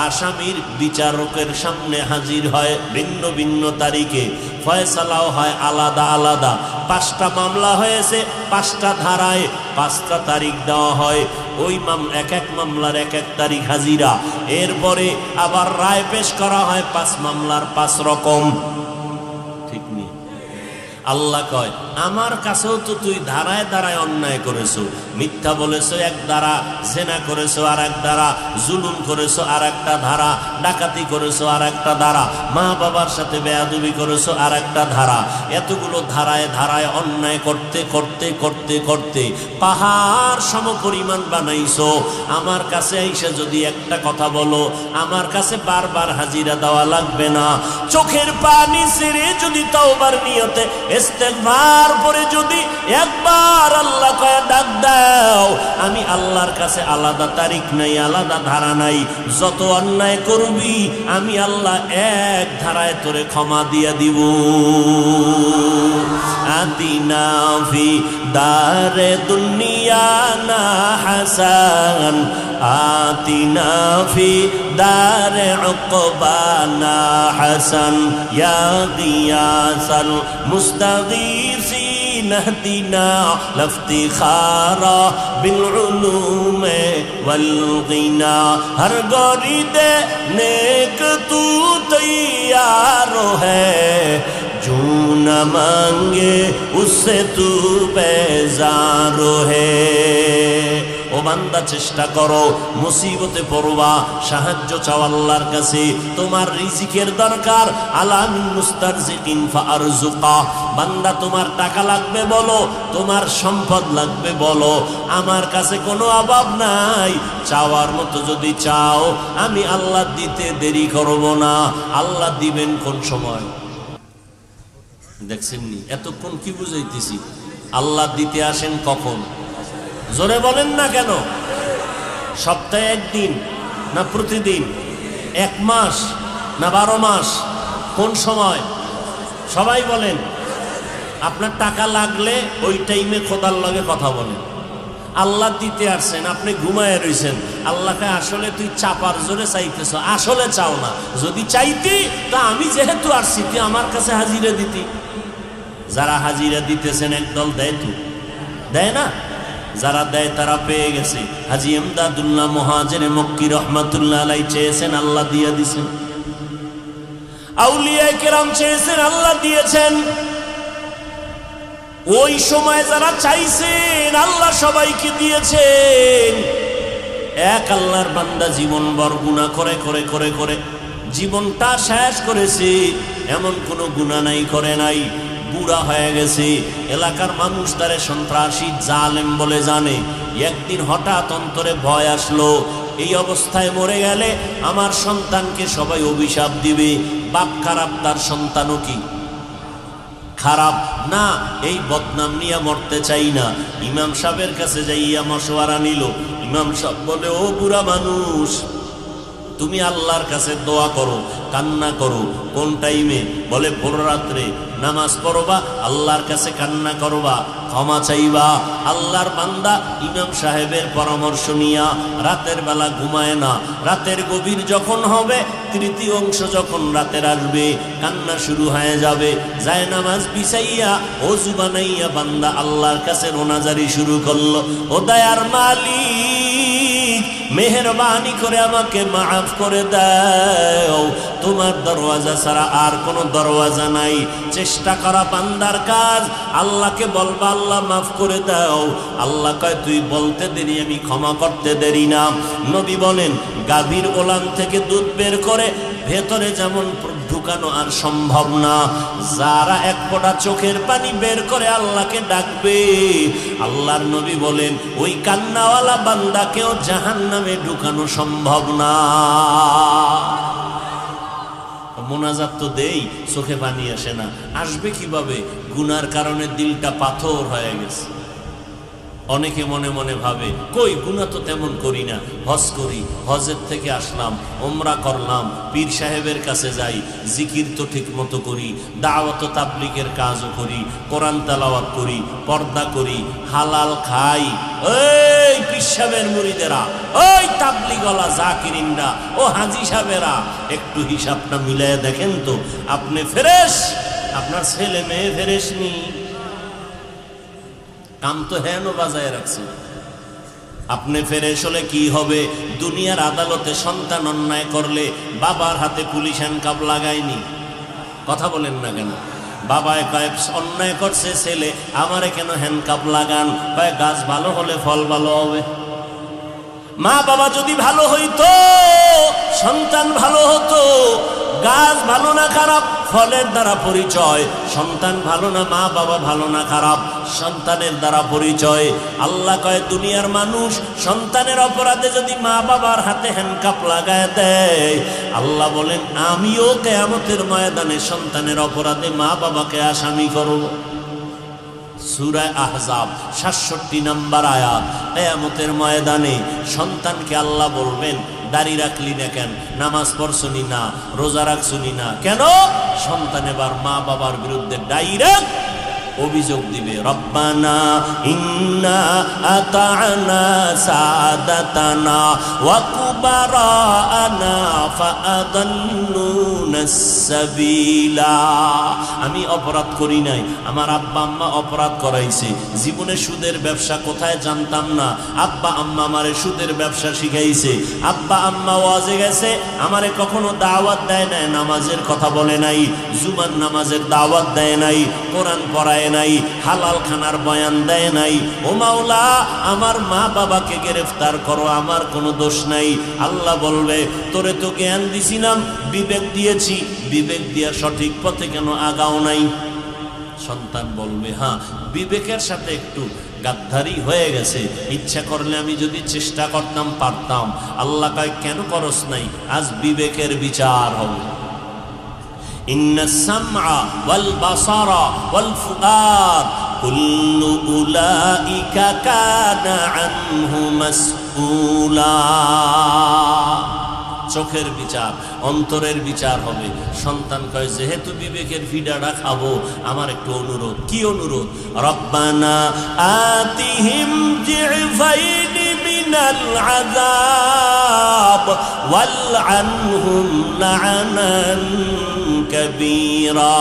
আসামির বিচারকের সামনে হাজির হয় ভিন্ন ভিন্ন তারিখে, ফয়সালাও হয় আলাদা আলাদা। 5টা মামলা হয়েছে 5টা ধারায় 5টা তারিখ দেওয়া হয়। ওই এক এক মামলার এক এক তারিখ হাজিরা। এরপরে আবার রায় পেশ করা হয় 5 মামলার 5 রকম। ঠিক নেই? আল্লাহ কয় আমার কাছেও তো তুই ধারায় ধারায় অন্যায় করেছো, মিথ্যা বলেছো এক ধারা, জেনা করেছো আর এক ধারা, জুলুম করেছো আর একটা ধারা, ডাকাতি করেছো আর একটা ধারা, মা বাবার সাথে বেয়াদবি করেছো আর একটা ধারা। এতগুলো ধারায় ধারায় অন্যায় করতে করতে করতে করতে পাহাড় সমপরিমাণ বানাইছো। আমার কাছে এসে যদি একটা কথা বলো, আমার কাছে বারবার হাজিরা দেওয়া লাগবে না। চোখের পানি ছেড়ে যদি তওবার নিয়তে ইস্তেগফার পরে যদি একবার আল্লাহ কয়ে ডাক দাও, আমি আল্লাহর কাছে আলাদা তারিখ নাই, আলাদা ধারা নাই। যত অন্যায় করবি আমি আল্লাহ এক ধারায় তোরে ক্ষমা দিয়ে দিব। আতিনা ফি দারে দুনিয়া না হাসান, আতিনা ফি দারে উকবানা হাসান, ইয়া গিয়াসাল মুস্তাগীসিন اهدنا لافتخارا بالعلوم والغنا, ہر گورید نیک تو تیار ہے, جو نہ مانگے اس سے تو بیزار ہے. ও বান্দা চেষ্টা করো, মুসিবতে পড়বা সাহায্য চাও আল্লাহর কাছে। তোমার রিজিকের দরকার, আলামিন মুস্তারজিকিন ফারজুকা। বান্দা তোমার টাকা লাগবে বলো, তোমার সম্পদ লাগবে বলো, আমার কাছে কোনো অভাব নাই। চাওয়ার মতো যদি চাও আমি আল্লাহ দিতে দেরি করব না। আল্লাহ দিবেন কোন সময়? দেখছেননি এতক্ষণ কি বুঝাইতেছি? আল্লাহ দিতে আসেন কখন? জোরে বলেন না কেন? সপ্তাহে একদিন না প্রতিদিন? 1 মাস না 12 মাস? কোন সময়? সবাই বলেন। আপনার টাকা লাগলে ওই টাইমে খোদার লগে কথা বলেন। আল্লাহ দিতে আসছেন, আপনি ঘুমায় রয়েছেন, আল্লাহকে আসলে তুই চাপার জোরে চাইতেছ, আসলে চাও না। যদি চাইতি তা আমি যেহেতু আসছি তুই আমার কাছে হাজিরা দিতি। যারা হাজিরা দিতেছেন একদল দেয়, তো দেয় না? যারা দেয় তারা পেয়ে গেছে। হাজী ইমদাদুল্লাহ মুহাজিরে মক্কি রহমাতুল্লাহ আলাইহি চেয়েছেন, আল্লাহ দিয়ে দিয়েছেন। আউলিয়ায়ে কেরাম চেয়েছেন, আল্লাহ দিয়েছেন। ওই সময় যারা চাইছেন আল্লাহ সবাইকে দিয়েছেন। এক আল্লাহর বান্দা জীবনভর গুনাহ করে করে করে করে জীবনটা শেষ করেছে, এমন কোনো গুনাহ নাই করে নাই। বুড়া হয়ে গেছে, এলাকার মানুষ তারে সন্ত্রাসী জালেম বলে জানে। একদিন হঠাৎ অন্তরে ভয় আসলো, এই অবস্থায় মরে গেলে আমার সন্তানকে সবাই অভিশাপ দিবে। বাপ খারাপ, তার সন্তানও কি খারাপ না? এই বদনাম নিয়ে মরতে চাই না। ইমাম সাহেবের কাছে যাইয়া মশওয়ারা নিল। ইমাম সাহেব বলে, ও বুড়া মানুষ, তুমি আল্লাহর কাছে দোয়া করো, কান্না করো। কোন টাইমে? বলে ভোর রাত্রে নামাজ পড়বা, আল্লাহর কাছে কান্না করবা, ক্ষমা চাইবা। আল্লাহর বান্দা ইমাম সাহেবের পরামর্শ নিয়া রাতের বেলা ঘুমায় না। রাতের গভীর যখন হবে, তৃতীয় অংশ যখন রাতের আসবে, কান্না শুরু হয়ে যাবে। যায় নামাজ বিছাইয়া ওযু বানাইয়া বান্দা আল্লাহর কাছে রোনাজারি শুরু করলো। ও দয়ার মালিক, মেহেরবানি করে আমাকে মাফ করে দাও, তোমার দরওয়াজা ছাড়া আর কোনো দরওয়াজা নাই। চেষ্টা করা বান্দার কাজ। আল্লাহকে বলবা, আল্লাহ মাফ করে দাও। আল্লাহ কয়, তুই বলতে দেরি, আমি ক্ষমা করতে দেরি না। নবী বলেন, গাভীর ওলান থেকে দুধ বের করে ভেতরে যেমন ঢুকানো আর সম্ভব না। যারা এক ফোঁটা চোখের পানি বের করে আল্লাহকে ডাকবে, আল্লাহর নবী বলেন ওই কান্নাওয়ালা বান্দাকেও জাহান্নামে ঢুকানো সম্ভব না। মোনাজাত তো দেই, চোখে পানি আসে না, আসবে কিভাবে? গুনার কারণে দিলটা পাথর হয়ে গেছে। অনেকে মনে মনে ভাবে কই গুনাহ তো তেমন করি না, হজ করি, হজের থেকে আসলাম, ওমরা করলাম, পীর সাহেবের কাছে যাই, জিকির তো ঠিক মতো করি, দাওয়াত ও তাবলীগের কাজও করি, কোরআন তেলাওয়াত করি, পর্দা করি, হালাল খাই। ওই পীর সাহেবের মুরিদেরা, ওই তাবলীগওয়ালা জাকিরিনরা, ও হাজী সাহেবেরা, একটু হিসাবটা মিলায়ে দেখেন তো, আপনি ফ্রেশ, আপনার ছেলে মেয়ে ফ্রেশ নি, কাম তো হেন বাজায় রাখছে। আপনি ফেরেশ হলে কি হবে? দুনিয়ার আদালতে সন্তান অন্যায় করলে বাবার হাতে পুলিশ হ্যান্ডকাপ লাগায়নি, কথা বলেন না কেন? বাবায় কয় অন্যায় করছে ছেলে, আমারে কেন হ্যান্ডকাপ লাগান? কয় গাছ ভালো হলে ফল ভালো হবে। মা বাবা যদি ভালো হইতো, সন্তান ভালো হতো। গাছ ভালো না খারাপ, ফলের দ্বারা পরিচয়। সন্তান ভালো না, মা বাবা ভালো না খারাপ, সন্তানের দ্বারা পরিচয়। আল্লাহ কয় দুনিয়ার মানুষ সন্তানের অপরাধে যদি মা বাবার হাতে হ্যান্ডকাপ লাগায় দেয়, আল্লাহ বলেন আমিও কিয়ামতের ময়দানে সন্তানের অপরাধে মা বাবাকে আসামি করব। সূরা আহজাব ৬৭ নম্বর আয়াত। কিয়ামতের ময়দানে সন্তানকে আল্লাহ বলবেন দাড়ি রাখলি না কেন, নামাজ পড়ছনি না, রোজা রাখছনি না কেন? সন্তান এবার মা বাবার বিরুদ্ধে ডাইরেক্ট অভিযোগ দিবে, রব্বানা ইন্না আতা'না সাদাতানা ওয়া কুবারানা ফাআদাল্লুনাস সাবিলা। আমি অপরাধ করি নাই, আমার আব্বা আম্মা অপরাধ করাইছে। জীবনে সুদের ব্যবসা কোথায় জানতাম না, আব্বা আম্মা আমারে সুদের ব্যবসা শিখাইছে। আব্বা আম্মা ওয়াজে গেছে, আমারে কখনো দাওয়াত দেয় নাই, নামাজের কথা বলে নাই, জুমার নামাজের দাওয়াত দেয় নাই, কোরআন পড়ায় নাই, হালাল খানার বয়ান দেয় নাই। ও মাওলা, আমার মা বাবাকে গ্রেফতার করো, আমার কোনো দোষ নাই। আল্লাহ বলবে তোরে তো জ্ঞান দিছিলাম, বিবেক দিয়েছি, বিবেক দিয়া সঠিক পথে কেন আগাও নাই? সন্তান বলবে হ্যাঁ, বিবেকের সাথে একটু গাদ্দারি হয়ে গেছে, ইচ্ছা করলে আমি যদি চেষ্টা করতাম পারতাম। আল্লাহ কয় কেন করস নাই? আজ বিবেকের বিচার হবে। ইন্নাস সামআ ওয়াল বাসারা ওয়াল ফুআদ কুল্লু উলাইকা কানা আনহু মাসউলা। চোখের বিচার, অন্তরের বিচার হবে। সন্তান কয় যেহেতু বিবেকের ফিডাটা খাবো, আমার একটু অনুরোধ। কি অনুরোধ? রব্বানা আতিহিম জিফাইনি মিনাল আযাব ওয়ালআনহুম লা'নান কাবীরা।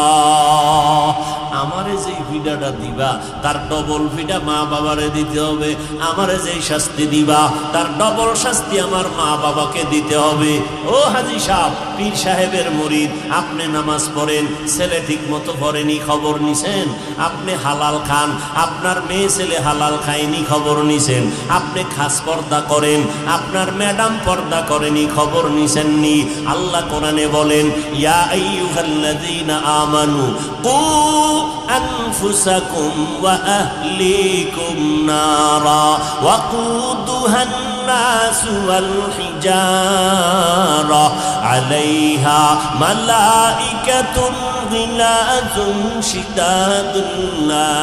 আমারে যেই ফিডাটা দিবা তার ডবল ফিডা মা বাবারে দিতে হবে। আমারে যেই শাস্তি দিবা তার ডবল শাস্তি আমার মা বাবাকে দিতে হবে। ও হাজী সাহেব, পীর সাহেবের মুরিদ, আপনি নামাজ পড়েন, ছেলে ঠিক মতো পড়েনি, খবর নিছেন? আপনি হালাল খান, আপনার মেয়ে ছেলে হালাল খায়নি, খবর নিছেন? আপনি খাস পর্দা করেন, আপনার ম্যাডাম পর্দা করেনি, খবর নিছেননি? আল্লাহ কোরআনে বলেন ইয়া আইয়ুহাল্লাযীনা আমানু কু আনফুসাকুম ওয়া আহলিকুম নারা ওয়াকুদুহান নাসু ওয়াল হিজারা আলাইহা মালাইকাতুন গিলাযুন শিদাদুন লা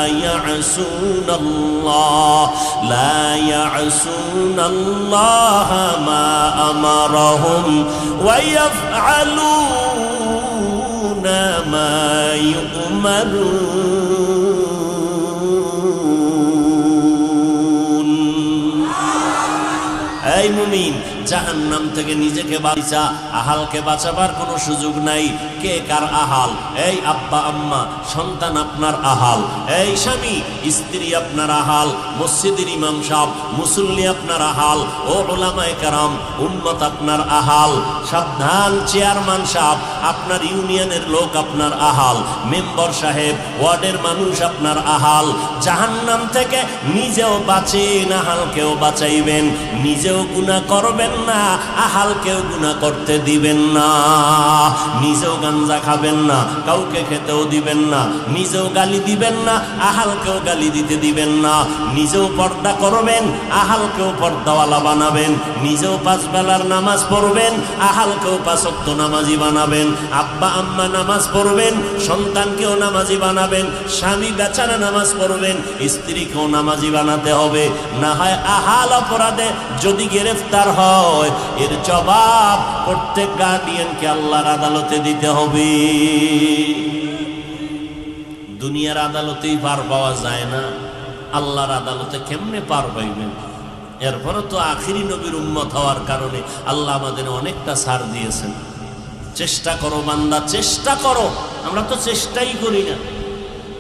ইয়াসুনাল্লাহা মা আমারাহুম ওয়া ইয়াফআলুনা মা ইউমারুন। এই মুমিন, জাহান্নাম থেকে নিজেকে বাঁচা, আহালকে বাঁচাবার কোনো সুযোগ নাই। কে কার আহাল? এই আব্বা আম্মা, সন্তান আপনার আহাল। এই স্বামী, স্ত্রী আপনার আহাল। মসজিদের ইমাম সাহেব, মুসল্লি আপনার আহাল। ও উলামায়ে কেরাম, উম্মত আপনার আহাল। সাবধান চেয়ারম্যান সাহেব, আপনার ইউনিয়নের লোক আপনার আহাল। মেম্বার সাহেব, ওয়ার্ডের মানুষ আপনার আহাল। জাহান্নাম থেকে নিজেও বাঁচেন, আহালকেও বাঁচাইবেন। নিজেও গুনাহ করবেন করবেন না, আহালকেও গুনাহ করতে দিবেন না। নিজেও গাঞ্জা খাবেন না, কাউকে খেতেও দিবেন না, নিজেও গালি দিবেন না, আহালকেও গালি দিতে দিবেন না। নিজেও পর্দা করবেন, আহালকেও পর্দাওয়ালা বানাবেন। নিজেও 5 বেলার নামাজ পড়বেন, আহালকেও 5 ওয়াক্ত নামাজি বানাবেন। আব্বা আম্মা নামাজ পড়বেন, সন্তানকেও নামাজি বানাবেন। স্বামী বেচারা নামাজ পড়বেন, স্ত্রীকেও নামাজি বানাতে হবে। না হয় আহাল অপরাধে যদি গ্রেফতার হয়, এর জবাব প্রত্যেক গার্ডিয়ানকে আল্লাহর আদালতে দিতে হবে। দুনিয়ার আদালতেই পার পাওয়া যায় না, আল্লাহর আদালতে কেমনে পার পাইবেন? এরপরে তো আখিরি নবীর উম্মত হওয়ার কারণে আল্লাহ আমাদের অনেকটা ছাড় দিয়েছেন। চেষ্টা করো বান্দা, চেষ্টা করো। আমরা তো চেষ্টাই করি না,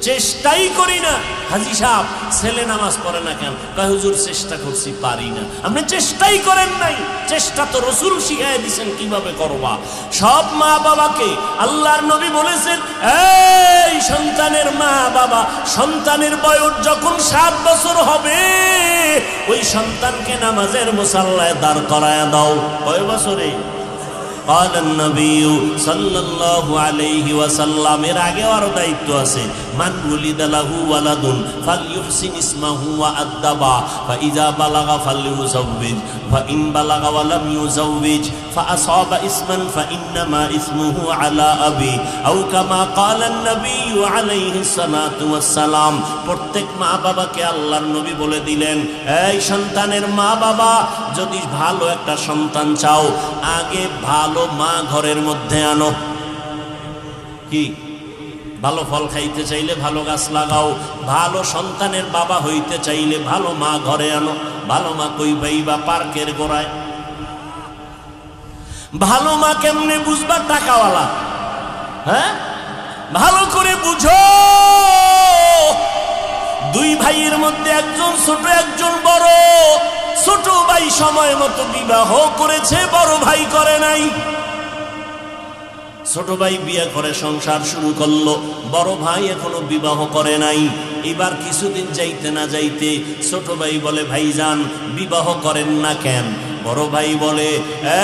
চেষ্টাই করি না। হাজী সাহেব ছেলে নামাজ পড়ে না কেন? কয় হুজুর চেষ্টা করছি, পারি না। আপনি চেষ্টাই করেন নাই। চেষ্টা তো রাসূল শিখাই দিয়েছেন কিভাবে করবা। সব মা বাবাকে আল্লাহর নবী বলেছেন, এই সন্তানের মা বাবা, সন্তানের বয়স যখন 7 বছর হবে, ওই সন্তানকে নামাজের মুসাল্লায় দাঁড় করায়া দাও। কয় বছরে? قال النبي صلى الله عليه وسلم এর আগে আরো দায়িত্ব আছে। মান উলিদা লাহু ওয়ালাদুন ফালইউহসিন ইসমাহু ওয়া আদ্দাবা ফাইযা বালাগা ফালইউযাওবিজ ফাইন বালাগা ওয়া লাম ইউযাওবিজ ফাআসাবা ইসমান ফাইন্নামা ইসমুহু আলা আবি আও কামা ক্বালা an-নবী আলাইহিস সালাতু ওয়াস সালাম। প্রত্যেক মা বাবাকে আল্লাহর নবী বলে দিলেন, এই সন্তানের মা বাবা, যদি ভালো একটা সন্তান চাও, আগে ভালো মা ঘরের মধ্যে আনো। কি ভালো ফল খাইতে চাইলে ভালো গাছ লাগাও, ভালো সন্তানের বাবা হইতে চাইলে ভালো মা ঘরে আনো। ভালো মা কই পাইবা? পার্কের গোড়ায়। ভালো মা কেমনে বুঝবা? টাকাওয়ালা। হ্যাঁ, ভালো করে বুঝো। 2 ভাইয়ের মধ্যে একজন ছোট একজন বড়। ছোট ভাই সময় মতো বিবাহ করেছে, বড় ভাই করে নাই। ছোট ভাই বিয়ে করে সংসার শুরু করলো, বড় ভাই এখনো বিবাহ করে নাই। এবার কিছুদিন যাইতে না যাইতে ছোট ভাই বলে, ভাইজান বিবাহ করেন না কেন? বড় ভাই বলে,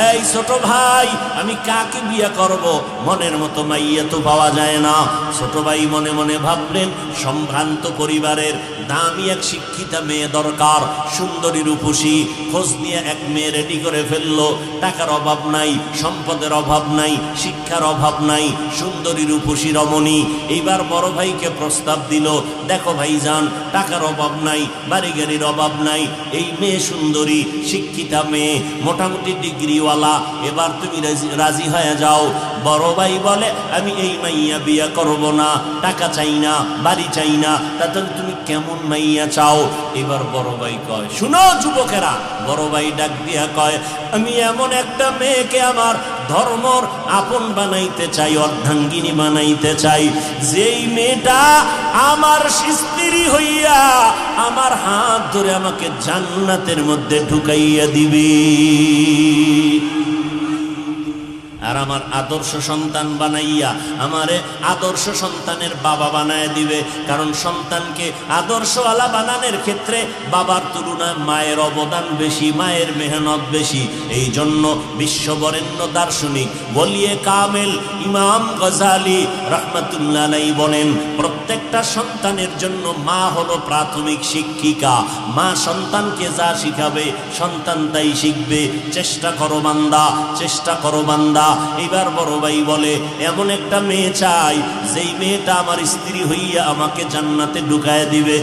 এই ছোট ভাই, আমি কাকে বিয়ে করব? মনের মতো মাইয়া তো পাওয়া যায় না। ছোট ভাই মনে মনে ভাবলেন, সম্ভ্রান্ত পরিবারের দামি এক শিক্ষিতা মেয়ে দরকার, সুন্দরী রূপসী। খোঁজ নিয়ে এক মেয়ে রেডি করে ফেললো। টাকার অভাব নাই, সম্পদের অভাব নাই, শিক্ষার অভাব নাই, সুন্দরী রূপসী রমণী। এইবার বড় ভাইকে প্রস্তাব দিল, দেখো ভাইজান, টাকার অভাব নাই, বাড়ি গাড়ির অভাব নাই, এই মেয়ে সুন্দরী শিক্ষিতা মেয়ে, মোটামুটি ডিগ্রিওয়ালা, এবার তুমি রাজি হয়ে যাও। বড় ভাই বলে, আমি এই মাইয়া বিয়ে করব না, টাকা চাই না, বাড়ি চাই না। তাহলে তুমি কেমন মাইয়া চাও? এবার বড় ভাই কয়, শুনো যুবকেরা, বড় ভাই ডাক দিয়া কয়, আমি এমন একটা মেয়েকে আমার ধর্মর আপন বানাইতে চাই, অর্ধাঙ্গিনী বানাইতে চাই, যেই মেয়েটা আমার স্ত্রী হইয়া আমার হাত ধরে আমাকে জান্নাতের মধ্যে ঢুকাইয়া দিবে, আর আমার আদর্শ সন্তান বানাইয়া আমারে আদর্শ সন্তানের বাবা বানায় দিবে। কারণ সন্তানকে আদর্শওয়ালা বানানোর ক্ষেত্রে বাবার তুলনায় মায়ের অবদান বেশি, মায়ের মেহনত বেশি। এই জন্য বিশ্ববরেণ্য দার্শনিক ওলিয়ে কামেল ইমাম গজালি রহমাতুল্লাহ আলাইহি বলেন, প্রত্যেকটা সন্তানের জন্য মা হলো প্রাথমিক শিক্ষিকা। মা সন্তানকে যা শিখাবে সন্তান তাই শিখবে। চেষ্টা করো বান্দা, চেষ্টা করো বান্দা। এবার বড় ভাই বলে, এমন একটা মেয়ে চাই যেই মেয়েটা আমার স্ত্রী হইয়া আমাকে জান্নাতে ঢুকায় দিবে।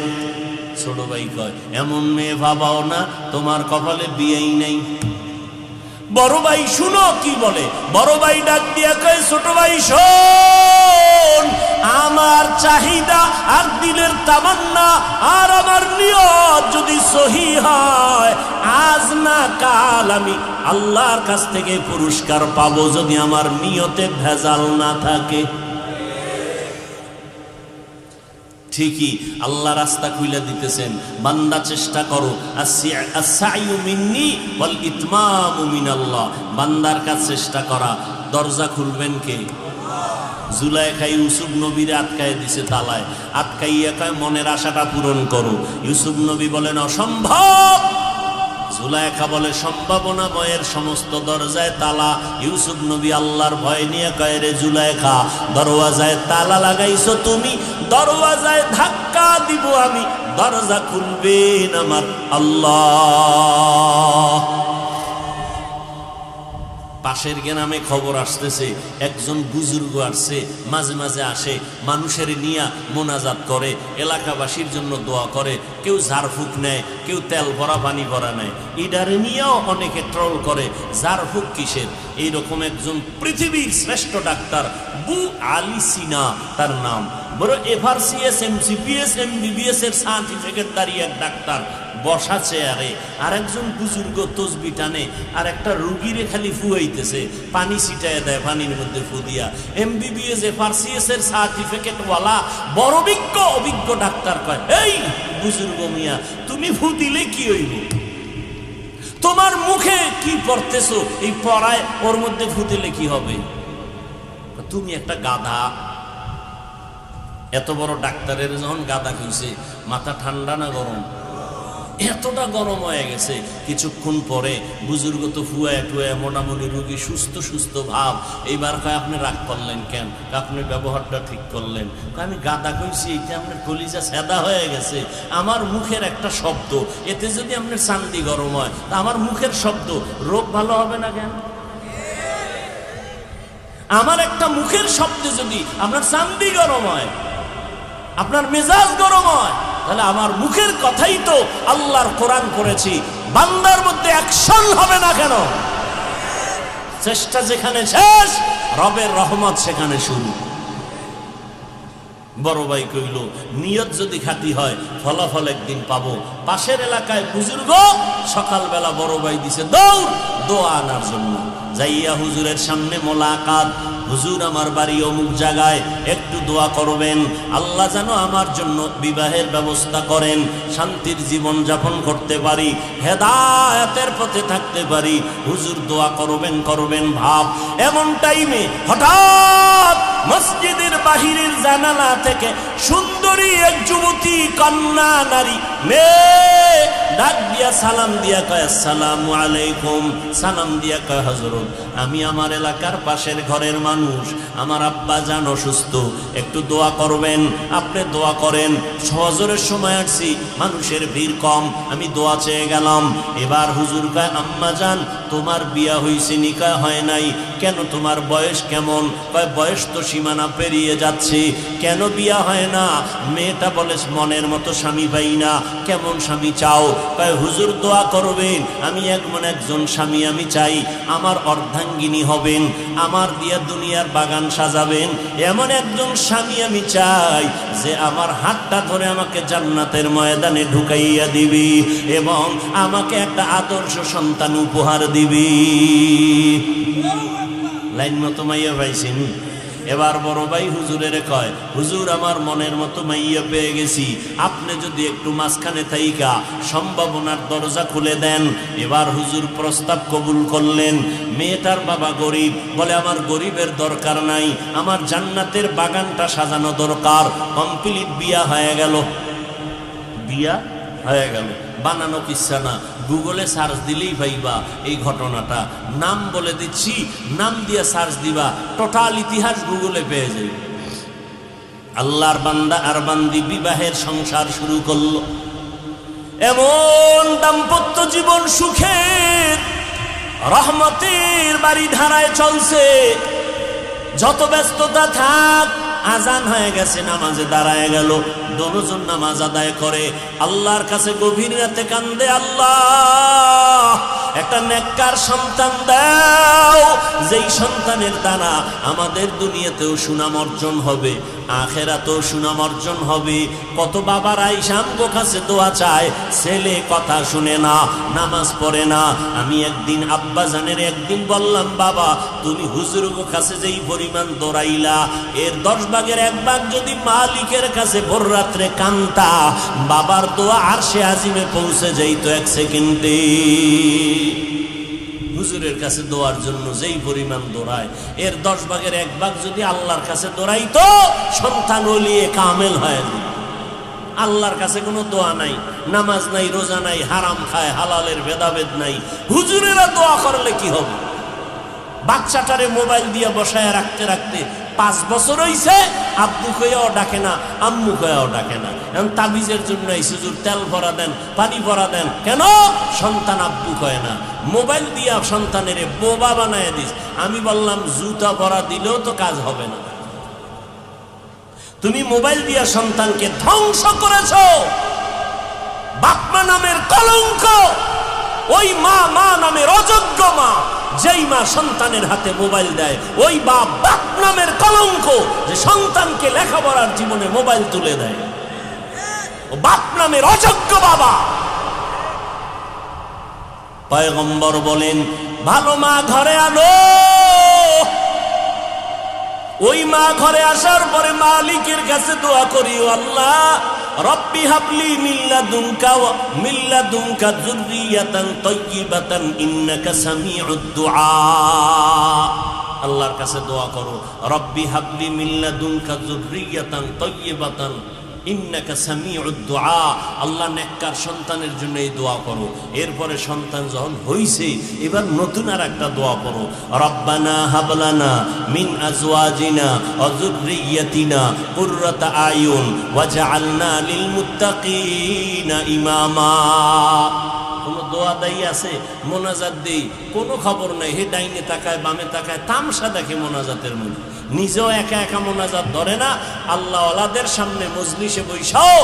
ছোট ভাই কয়, এমন মেয়ে ভাবাও না, তোমার কপালে বিয়েই নাই। বড় ভাই শুনো কি বলে। বড় ভাই ডাক দিয়া কয়, ছোট ভাই শোন, আমার চাহিদা আর দিলের তামান্না আর আমার নিয়ত যদি সহি হয়, আজ না কাল আমি আল্লাহর কাছ থেকে পুরস্কার পাবো, যদি আমার নিয়তে ভেজাল না থাকে। ঠিকই আল্লাহ রাস্তা খুলে দিতেছেন, বান্দা চেষ্টা করো। আস-সা'য়ু মিন্নি ওয়াল ইতমামু মিনাল্লাহ। বান্দার কাজ চেষ্টা করা। দরজা খুলবেন কে? জুলাইখা ইউসুফ নবীরে আটকায় দিছে তালায়, আটকাইয়া কয় মনের আশাটা পূরণ করো। ইউসুফ নবী বলেন, অসম্ভব। জুলাইখা বলে সম্ভাবনা ভয়ের সমস্ত দরজায় তালা। ইউসুফ নবী আল্লাহর ভয় নিয়ে কয়, রে জুলাইখা, দরওয়াজায় তালা লাগাইছো তুমি, দরওয়াজায় ধাক্কা দিব আমি, দরজা খুলবেন আমার আল্লাহ। পাশের গ্রামে খবর আসতেছে একজন বুজুর্গ আসছে, মাঝে মাঝে আসে, মানুষের নিয়া মোনাজাত করে, এলাকাবাসীর জন্য দোয়া করে, কেউ ঝাড়ফুঁক নেয়, কেউ তেল ভরা পানি ভরা নেয়। ইডারে নিয়েও অনেকে ট্রল করে, ঝাড়ফুঁক কিসের। এইরকম একজন পৃথিবীর শ্রেষ্ঠ ডাক্তার বু আলী সিনা তার নাম, বড় FRCS MCPS MBBS এর সার্টিফিকেট দাঁড়িয়ে এক ডাক্তার বসা চেয়ারে, আর একজন বুজুর্গ তসবি টানে, আর একটা রুগীরে খালি ফুয়াইতেছে, পানি ছিটায় দেয় পানির মধ্যে ফু দিয়া। MBBS FRCS এর সার্টিফিকেট ওয়ালা বড় অভিজ্ঞ ডাক্তার কয়, এই বুজুর্গ মিয়া, তুমি ফু দিলে কি হইব? তোমার মুখে কি পড়তেছো, এই পড়ায় ওর মধ্যে ফু দিলে কি হবে? তুমি একটা গাধা। এত বড় ডাক্তারের যখন গাধা কইছে, মাথা ঠান্ডা না গরম? এতটা গরম হয়ে গেছে। কিছুক্ষণ পরে বুজুর্গ তো ফুয়ায় টুয়ায় মোটামুটি রুগী সুস্থ সুস্থ ভাব। এইবার কয়, আপনি রাগ করলেন কেন? আপনি ব্যবহারটা ঠিক করলেন। আমি গাদা কইছি, এটা আপনার কলিজা সেদা হয়ে গেছে। আমার মুখের একটা শব্দ, এতে যদি আপনার চান্দি গরম হয়, তা আমার মুখের শব্দ রোগ ভালো হবে না কেন? আমার একটা মুখের শব্দে যদি আপনার চান্দি গরম হয়, আপনার মেজাজ গরম হয়, তাহলে আমার মুখের কথাই তো আল্লাহর কোরআন করেছি, বান্দার মধ্যে অ্যাকশন হবে না কেন? চেষ্টা যেখানে শেষ, রবের রহমত সেখানে শুরু। বড় ভাই কইল, নিয়ত যদি খাঁটি হয় ফলাফল একদিন পাবো। পাশের এলাকায় বুজুর্গ সকালবেলা বড় ভাই দিছে দৌড় দোয়া আনার জন্য। যাইয়া হুজুরের সামনে মোলাকাত, হুজুর আমার বাড়ি অমুক জায়গায়, একটু দোয়া করবেন, আল্লাহ যেন আমার জন্য বিবাহের ব্যবস্থা করেন, শান্তির জীবন যাপন করতে পারি, হেদায়েতের পথে থাকতে পারি। হুজুর দোয়া করবেন ভাব। এমন টাইমে হঠাৎ মসজিদের বাহিরের জানালা থেকে সুন্দরী এক যুবতী কন্যা নারী মেয়ে ডাক দিয়া সালাম দিয়া কয়, আসসালামু আলাইকুম। সালাম দিয়া কয়, হযরত আমি আমার এলাকার পাশের ঘরের মানুষ, আমার আব্বা জান অসুস্থ, একটু দোয়া করবেন। আপনি দোয়া করেন। ফজরের সময় আসছি, মানুষের ভিড় কম, আমি দোয়া চেয়ে গেলাম। এবার হুজুর কয়, আম্মা জান তোমার বিয়া হইছে নি? কয় হয় নাই। কেন, তোমার বয়স কেমন? কয় বয়স তো সীমানা পেরিয়ে যাচ্ছে। কেন বিয়া হয় না? মেয়েটা বলে মনের মতো স্বামী পাই না। কেমন স্বামী চাও? কয় হুজুর দোয়া করবেন, আমি এমন একজন স্বামী আমি চাই, আমার অর্ধাঙ্গিনী হবেন, আমার দিয়া দুনিয়ার বাগান সাজাবেন, এমন একজন স্বামী আমি চাই যে আমার হাতটা ধরে আমাকে জান্নাতের ময়দানে ঢুকাইয়া দিবি এবং আমাকে একটা আদর্শ সন্তান উপহার দিবি। লাইন মতো মাইয়া পাইছেন। এবার বড় ভাই হুজুরের কয়, হুজুর আমার মনের মতো মাইয়া পেয়ে গেছি, আপনি যদি একটু মাঝখানে থাইকা সম্ভাবনার দরজা খুলে দেন। এবার হুজুর প্রস্তাব কবুল করলেন। মেয়েটার বাবা গরিব, বলে আমার গরিবের দরকার নাই, আমার জান্নাতের বাগানটা সাজানো দরকার। কমপ্লিট বিয়া হয়ে গেল। বিয়া হয়ে গেল, বানানো কিচ্ছা না, গুগলে সার্চ দিলেই পাইবা এই ঘটনাটা। নাম বলে দিচ্ছি, নাম দিয়ে সার্চ দিবা, টোটাল ইতিহাস গুগলে পেয়ে যাবে। আল্লাহর বান্দা আর বান্দি বিবাহের সংসার শুরু করলো। এমন দাম্পত্য জীবন সুখের রহমতের বাড়ি ধারায় চলছে। যত ব্যস্ততা থাক, আজান হয়ে গেছে, নামাজে দাঁড়ায় গেল, দুজন নামাজ আদায় করে, আল্লাহর কাছে গভীর রাতে কান্দে, আল্লাহ একটা নেককার সন্তান দাও, যেই সন্তানের দ্বারা আমাদের দুনিয়াতেও সুনাম অর্জন হবে, আখেরাতেও সুনাম অর্জন হবে। কত বাবার আইসাম গো কাছে দোয়া চায়, ছেলে কথা শুনে না, নামাজ পড়ে না। আমি একদিন আব্বা জানের একদিন বললাম, বাবা তুমি হুজুর গো কাছে যেই পরিমাণ দৌড়াইলা, এর 10 ভাগের 1 ভাগ যদি মালিকের কাছে ভোর রাত্রে কান্তা, বাবার দোয়া আরশে আজিমে পৌঁছে যাইতো 1 সেকেন্ডে। হুজুরের কাছে দোয়ার জন্য যেই পরিমাণ দৌড়ায়, এর 10 ভাগের 1 ভাগ যদি আল্লাহর কাছে দৌড়াইতো, সন্তান ওলিয়ে কামেল হয়ে যেত। আল্লাহর কাছে কোনো দোয়া নাই, নামাজ নাই, রোজা নাই, হারাম খায়, হালালের ভেদাভেদ নাই, হুজুরেরা দোয়া করলে কি হবে? বাচ্চাটারে মোবাইল দিয়ে বসায় রাখতে রাখতে 5 বছর হইছে, আব্বু কইয়াও ডাকে না, আম্মু কইয়াও ডাকে না। এখন তাবিজের জন্য এই হুজুর তেল ভরা দেন, পানি ভরা দেন, কেন? সন্তান আব্বু কয় না। মোবাইল দিয়া সন্তানের বোবা বানায় দিস। আমি বললাম জুতা ভরা দিলেও তো কাজ হবে না। তুমি মোবাইল দিয়া সন্তানকে ধ্বংস করেছো। বাপমা নামের কলঙ্ক, ওই মা নামের অযোগ্য মা, যেই মা সন্তানের হাতে মোবাইল দেয়, ওই বাপ নামের কলঙ্ক, যে সন্তানকে লেখাপড়ার জীবনে মোবাইল তুলে দেয়। ও বাপ নামের অযোগ্য বাবা। পয়গম্বর বলেন, ভালো মা ঘরে আনো। ওই মা ঘরে আসার পরে মালিকের কাছে দোয়া করি, আল্লাহ রব্বি হাবলি মিল্লাদুনকা যুররিয়াতান তাইয়্যিবাতান ইন্নাকা সামিউদ দুআ। আল্লাহর কাছে দোয়া করো, রব্বি হাবলি মিল্লাদুনকা যুররিয়াতান তাইয়্যিবাতান ইন্নাকা সামিউদ দুআ। আল্লাহ নেককার সন্তানের জন্য এই দোয়া করো। এরপরে সন্তান যখন হইছে, এবার নতুন আর একটা দোয়া করো, রব্বানা হাবলানা মিন আজওয়াজিনা ওয়া যুররিয়াতিনা কুররাতা আয়ুন ওয়াজআলনা লিল মুত্তাকিনা ইমামা। কোন দোয়া দায়ী আছে, মোনাজাত দেই, কোনো খবর নাই, হে ডাইনে তাকায় বামে তাকায়, তামসা দেখে মোনাজাতের মধ্যে, নিজেও একা একা মোনাজাত ধরে না। আল্লাহ ওয়ালাদের সামনে মজলিসে বৈশাও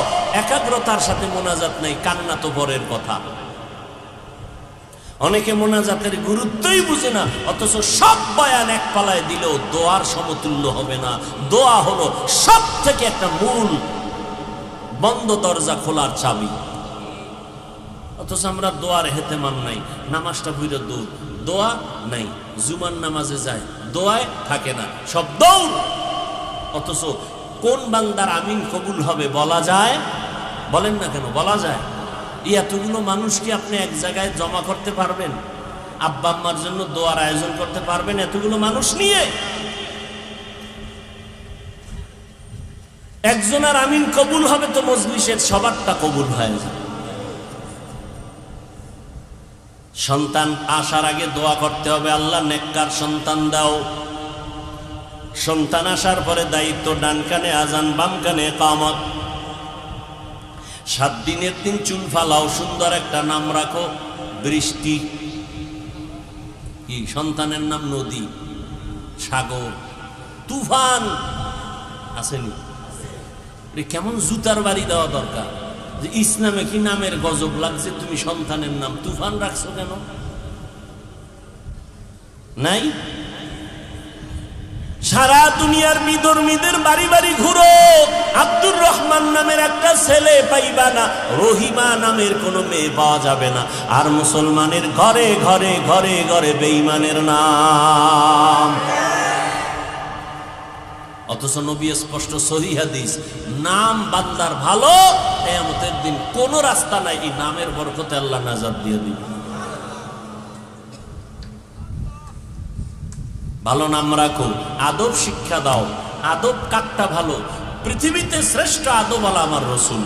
একাগ্রতার সাথে মোনাজাত নাই, কান্না তো পরের কথা। অনেকে মোনাজাতের গুরুত্বই বুঝে না, অথচ সব বয়ান এক পালায় দিলেও দোয়ার সমতুল্য হবে না। দোয়া হলো সব থেকে একটা মূল বন্ধ দরজা খোলার চাবি। অথচ আমরা দোয়ার হেতেমাম নাই, নামাজটা বুঝে দৌড়, দোয়া নাই, জুমার নামাজে যায়, দোয়ায় থাকে না, সব দৌড়। অথচ কোন বান্দার আমিন কবুল হবে বলা যায়? বলেন না কেন, বলা যায়? এতগুলো মানুষ কি আপনি এক জায়গায় জমা করতে পারবেন? আব্বা আম্মার জন্য দোয়ার আয়োজন করতে পারবেন এতগুলো মানুষ নিয়ে? একজনের আমিন কবুল হবে তো মজলিসের সবারটা কবুল হয়ে যায়। সন্তান আসার আগে দোয়া করতে হবে, আল্লাহ নেককার সন্তান দাও। সন্তান আসার পরে দায়িত্ব, ডান কানে আজান, বাম কানে ইকামত। 7 দিনের দিন চুল ফালাও, সুন্দর একটা নাম রাখো, বৃষ্টি। কি সন্তানের নাম? নদী, সাগর, তুফান। আসেনি? কেমন জুতার বাড়ি দেওয়া দরকার যে ইসলামে কি নামের গজব লাগছে, তুমি সন্তানের নাম তুফান রাখছো কেন? নাই? সারা দুনিয়ার বিধর্মীদের বাড়ি বাড়ি ঘুরো, আব্দুর রহমান নামের একটা ছেলে পাইবা না, রহিমা নামের কোনো মেয়ে পাওয়া যাবে না। আর মুসলমানের ঘরে ঘরে ঘরে ঘরে বেঈমানের নাম। অথচ নবী স্পষ্ট সহিহ হাদিস, নাম বান্দার ভালো, কিয়ামতের দিন কোন রাস্তা নাই, এই নামের বরকতে আল্লাহ নাজাত দিয়ে দিবে। ভালো নাম রাখো, আদব শিক্ষা দাও। আদব কাটটা ভালো, পৃথিবীতে শ্রেষ্ঠ আদব আলা আমার রাসূল।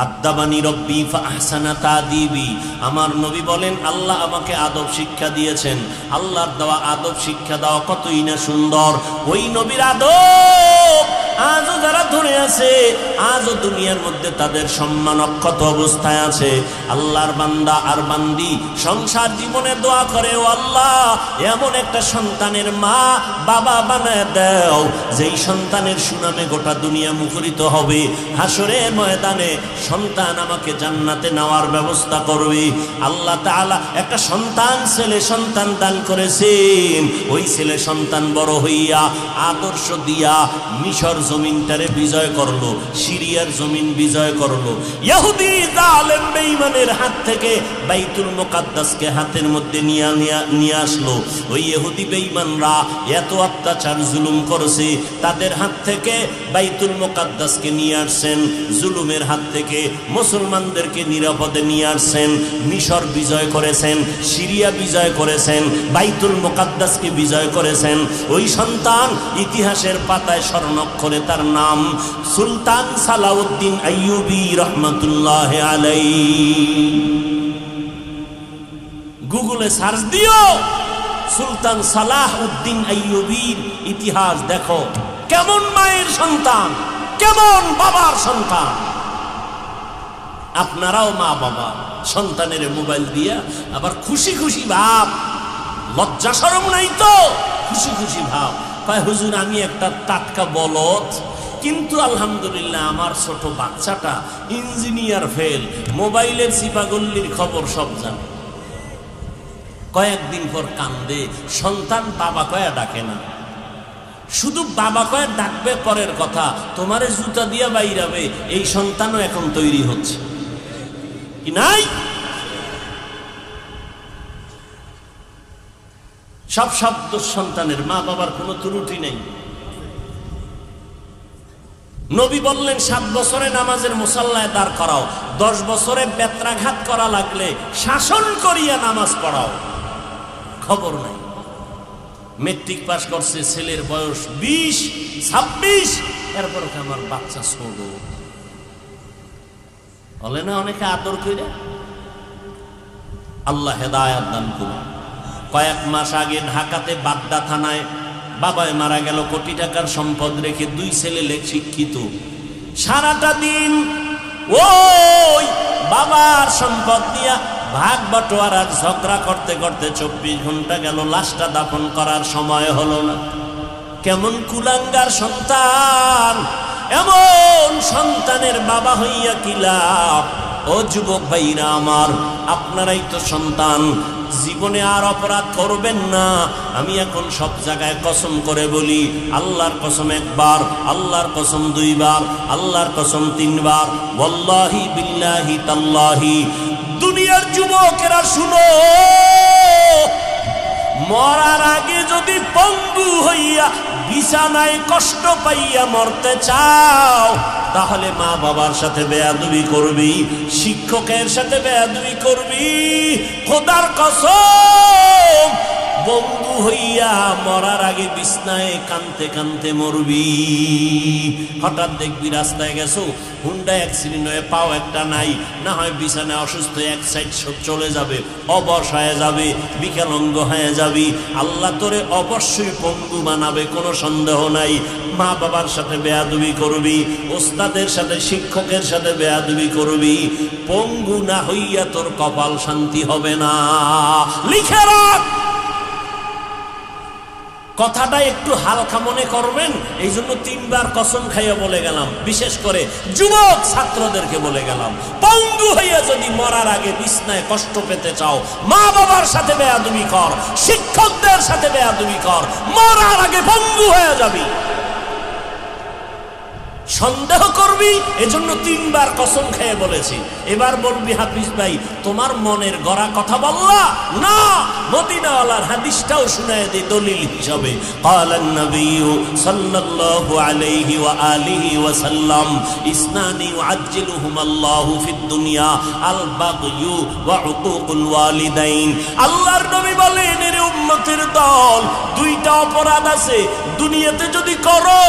আদাবানি রব্বি ফাহসানা তাদিবি। আমার নবী বলেন, আল্লাহ আমাকে আদব শিক্ষা দিয়েছেন। আল্লাহর দেওয়া আদব শিক্ষা দেওয়া কতই না সুন্দর। ওই নবীর আদব আজও যারা ধরে আছে, আজও দুনিয়ার মধ্যে তাদের সম্মান অক্ষত অবস্থায় আছে। আল্লাহর বান্দা আর বান্দি সংসার জীবনে দোয়া করে, ও আল্লাহ এমন একটা সন্তানের মা বাবা বানায় দাও, যেই সন্তানের সুনামে গোটা দুনিয়া মুখরিত হবে। হাসরের ময়দানে সন্তান আমাকে জান্নাতে নেওয়ার ব্যবস্থা করবে। আল্লাহ তাআলা একটা সন্তান, ছেলে সন্তান দান করেছেন। ওই ছেলে সন্তান বড় হইয়া আদর্শ দিয়া মিশর জমিনটারে বিজয় করলো, সিরিয়ার জমিন বিজয় করলো। ইহুদি জালেম বেঈমানের হাত থেকে বাইতুল মুকাদ্দাসকে হাতের মধ্যে নিয়ে আসলো। ওই ইহুদি বেঈমানরা এত অত্যাচার জুলুম করেছে, তাদের হাত থেকে বাইতুল মুকাদ্দাসকে নিয়ে আসছেন, জুলুমের হাত থেকে মুসলমানদেরকে নিরাপদে নিয়ে আসছেন। মিশর বিজয় করেছেন, সিরিয়া বিজয় করেছেন, বাইতুল মুকাদ্দাসকে বিজয় করেছেন। ওই সন্তান ইতিহাসের পাতায় স্বর্ণাক্ষরে বলে তার নাম সুলতান সালাউদ্দিন আইয়ুবী রহমাতুল্লাহ আলাইহি। গুগলে সার্চ দিও সুলতান সালাউদ্দিন আইয়ুবীর ইতিহাস, দেখো কেমন মায়ের সন্তান, কেমন বাবার সন্তান। আপনারাও মা বাবা, সন্তানের মোবাইল দিয়া আবার খুশি খুশি ভাব, লজ্জা শরম নাই তো, খুশি খুশি ভাব। কয় হুজুর আমি একটা টাটকা বলদ, কিন্তু আলহামদুলিল্লাহ আমার ছোট বাচ্চাটা ইঞ্জিনিয়ার ফেল, মোবাইলের চিপাগল্লির খবর সব জানে। কয়েকদিন পর কান্দে, সন্তান বাবা কয়া ডাকে না, শুধু বাবা কয়া ডাকবে পরের কথা, তোমারে জুতা দিয়া বাইরাবে, এই সন্তানও এখন তৈরি হচ্ছে কি নাই? সব শব্দ সন্তানের, মা বাবার কোনো ত্রুটি নেই। নবী বললেন 7 বছরে নামাজের মুসাল্লায় দাঁড় করাও, 10 বছরে বেত্রাঘাত করা লাগলে শাসন করিয়া নামাজ পড়াও। খবর নাই। মেট্রিক পাস করছে, ছেলের বয়স 20-26, এরপর আমার বাচ্চা ছোট বলে না, অনেকে আদর করে। আল্লাহ হেদায়েত দান করুন। কয়েক মাস আগে ঢাকাতে বাড্ডা থানায় বাবায় মারা গেল, কোটি টাকার সম্পদ রেখে, 2 ছেলে শিক্ষিত। সারাটা দিন ওই বাবার সম্পদ দিয়া ভাগ বটোয়ারার ঝগড়া করতে করতে 24 ঘন্টা গেল, লাশটা দাফন করার সময় হলো না। কেমন কুলাঙ্গার সন্তান! এমন সন্তানের বাবা হইয়া কি লাভ? ও যুবক ভাইরা আমার, আপনারাই তো সন্তান, জীবনে আর অপরাধ করবেন না। আমি এখন সব জায়গায় কসম করে বলি, আল্লাহর কসম 1 বার, আল্লাহর কসম 2 বার, আল্লাহর কসম 3 বার, ওয়াল্লাহি বিল্লাহি তাল্লাহি। দুনিয়ার যুবকেরা শুনো, মরার আগে যদি পঙ্গু হইয়া বিছানায় কষ্ট পাইয়া মরতে চাও, তাহলে মা বাবার সাথে বেয়াদবি করবি, শিক্ষকের সাথে বেয়াদবি করবি। খোদার কসম, বন্ধু হইয়া মরার আগে বিছনায় কানতে কানতে মরবি। হঠাৎ দেখবি রাস্তায় গেছো, হুন্ডা অ্যাক্সিডেন্ট হয়ে পাও একটা নাই, না হয় বিছানায় অসুস্থ, এক সাইড চলে যাবে, অবশ হয়ে যাবে, বিকলাঙ্গ হয়ে যাবি। আল্লাহ তোরে অবশ্যই পঙ্গু বানাবে, কোনো সন্দেহ নাই। মা বাবার সাথে বেয়াদবি করবি, ওস্তাদের সাথে শিক্ষকের সাথে বেয়াদবি করবি, পঙ্গু না হইয়া তোর কপাল শান্তি হবে না। লিখে রাখ, কথাটা একটু হালকা মনে করবেন, এই জন্য 3 বার কসম খাইয়া বলে গেলাম। বিশেষ করে যুবক ছাত্রদেরকে বলে গেলাম, পঙ্গু হইয়া যদি মরার আগে বিছনায় কষ্ট পেতে চাও, মা বাবার সাথে বেয়াদবি কর, শিক্ষকদের সাথে বেয়াদবি কর, মরার আগে পঙ্গু হয়ে যাবি। সন্দেহ করবি, এজন্য 3 বার কসম খেয়ে বলেছি। এবার বলবি হাফিজ ভাই তোমার মনের গড়া কথা বললা না, মদিনাওয়ালার হাদিসটাও শুনায় দে দলিল হিসাবে। ক্বালান নবী সাল্লাল্লাহু আলাইহি ওয়া আলিহি ওয়া সাল্লাম ইসনানি ইউআজ্জিলুহুমাল্লাহু ফিদ দুনিয়া আল বাগয়ু ওয়া উকুকুল ওয়ালিদাইন। আল্লাহর নবী বলেন, এর উম্মতের দল, 2টা অপরাধ আছে দুনিয়াতে যদি করো,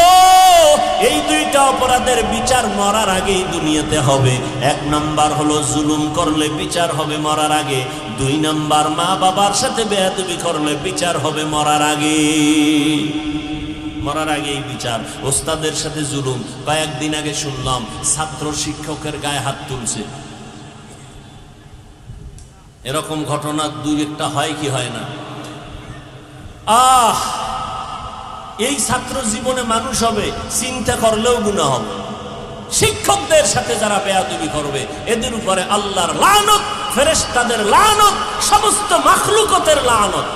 এই 2টা অপরাধের বিচার মরার আগেই দুনিয়াতে হবে। 1 নাম্বার হলো জুলুম করলে বিচার হবে মরার আগে, 2 নাম্বার মা বাবার সাথে বেয়াদবি করলে বিচার হবে মরার আগে। মরার আগেই বিচার। ওস্তাদের সাথে জুলুম, কয়েকদিন আগে শুনলাম ছাত্র শিক্ষকের গায়ে হাত তুলছে। এরকম ঘটনা 2-1টা হয় কি হয় না? এই ছাত্র জীবনে মানুষ হবে, চিন্তা করলেও গুনাহ হবে। শিক্ষকদের সাথে যারা বেয়াদবি করবে, এদের উপরে আল্লাহর লানত, ফেরেশতাদের লানত, সমস্ত মাখলুকতের লানত।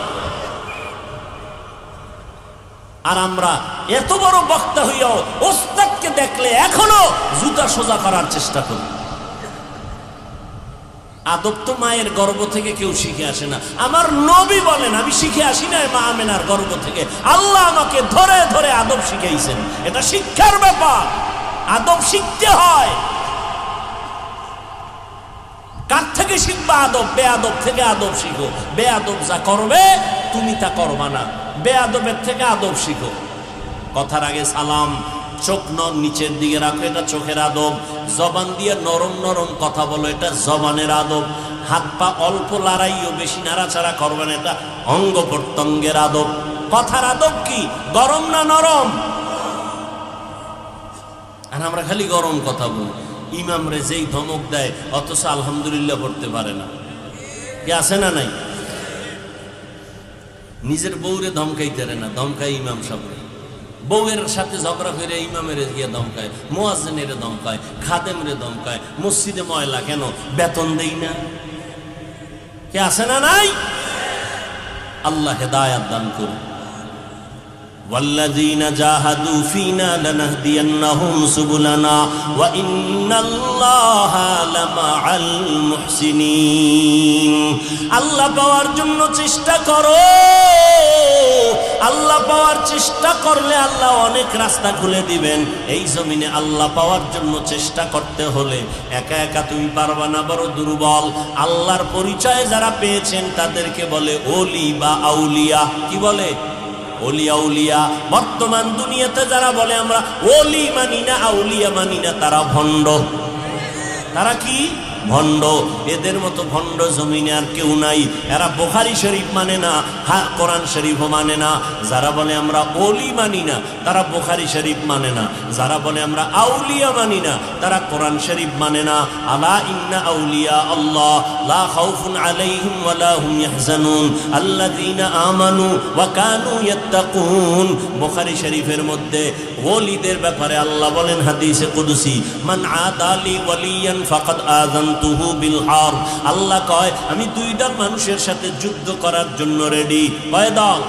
আর আমরা এত বড় বক্তা হইয়াও ওস্তাদকে দেখলে এখনো জুতা সোজা করার চেষ্টা করি। আদব তো মায়ের গর্ভ থেকে কেউ শিখে আসে না। আমার নবী বলেন, আমি শিখে আসি না মা আমেনার গর্ভ থেকে, আল্লাহ আমাকে ধরে ধরে আদব শিখাইছেন। এটা শিক্ষার ব্যাপার, আদব শিখতে হয়। কার থেকে শিখবা আদব? বেয়াদব থেকে আদব শিখো। বেয়াদব যা করবে তুমি তা করবা না, বেয়াদবের থেকে আদব শিখো। কথার আগে সালাম, চোখ নিচের দিকে রাখো, এটা চোখের আদব। জবান দিয়ে নরম নরম কথা বলো, এটা জবানের আদব। হাত পা অল্প লড়াইও, বেশি নাড়াচাড়া করবেন, এটা অঙ্গ প্রত্যঙ্গের আদব। কথার আদব কি? গরম না নরম? আর আমরা খালি গরম কথা বলি। ইমাম রে যেই ধমক দেয় অথচ আলহামদুলিল্লাহ পড়তে পারে না, কি আছে না নাই? নিজের বউরে ধমকাইতে না, ধমকায় ইমাম সাহেব। বউয়ের সাথে ঝগড়া করে ইমামের গিয়ে ধমকায়, মুয়াজ্জিনের ধমকায়, খাদেমের ধমকায়। মসজিদে ময়লা কেন? বেতন দেই না, কে আছে না নাই? আল্লাহ হেদায়াত দান করুন। ওয়াল্লাযীনা জাহাদু ফীনা লানাহদিয়ান্নাহুম সুবুলানা ওয়া ইন্নাল্লাহা লামাআল মুহসিনিন। আল্লাহ পাওয়ার জন্য চেষ্টা করো। আল্লাহ পাওয়ার চেষ্টা করলে আল্লাহ অনেক রাস্তা খুলে দিবেন। এই জমিনে আল্লাহ পাওয়ার জন্য চেষ্টা করতে হলে একা একা তুমি পারবা না, বড় দুর্বল। আল্লাহর পরিচয় যারা পেয়েছেন তাদেরকে বলে ওলি বা আউলিয়া। কি বলে? ওলি আউলিয়া। বর্তমান দুনিয়াতে যারা বলে আমরা ওলি মানি না, আউলিয়া মানি না, তারা ভণ্ড। তারা কি? ভণ্ড। এদের মতো ভণ্ড জমিনে আর কেউ নাই। এরা বুখারী শরীফ মানে না, কোরআন শরীফও মানে না। যারা বলে আমরা ওলি মানি না, তারা বুখারী শরীফ মানে না। যারা বলে আমরা আউলিয়া মানি না, তারা কোরআন শরীফ মানে না। আলা ইন্না আউলিয়া আল্লাহ লা খাউফুন আলাইহিম ওয়া লা হুম ইয়াহজানুন আল্লাযীনা আমানু ওয়া কানু ইয়াত্তাকুন। বুখারী শরীফের মধ্যে ওলিদের ব্যাপারে আল্লাহ বলেন হাদিসে কুদসি, মান আদালি ওয়ালিয়ান ফাকাদ আযানতুহু বিল হারব। আল্লাহ কয় আমি দুই দল মানুষের সাথে যুদ্ধ করার জন্য রেডি। কয় দল?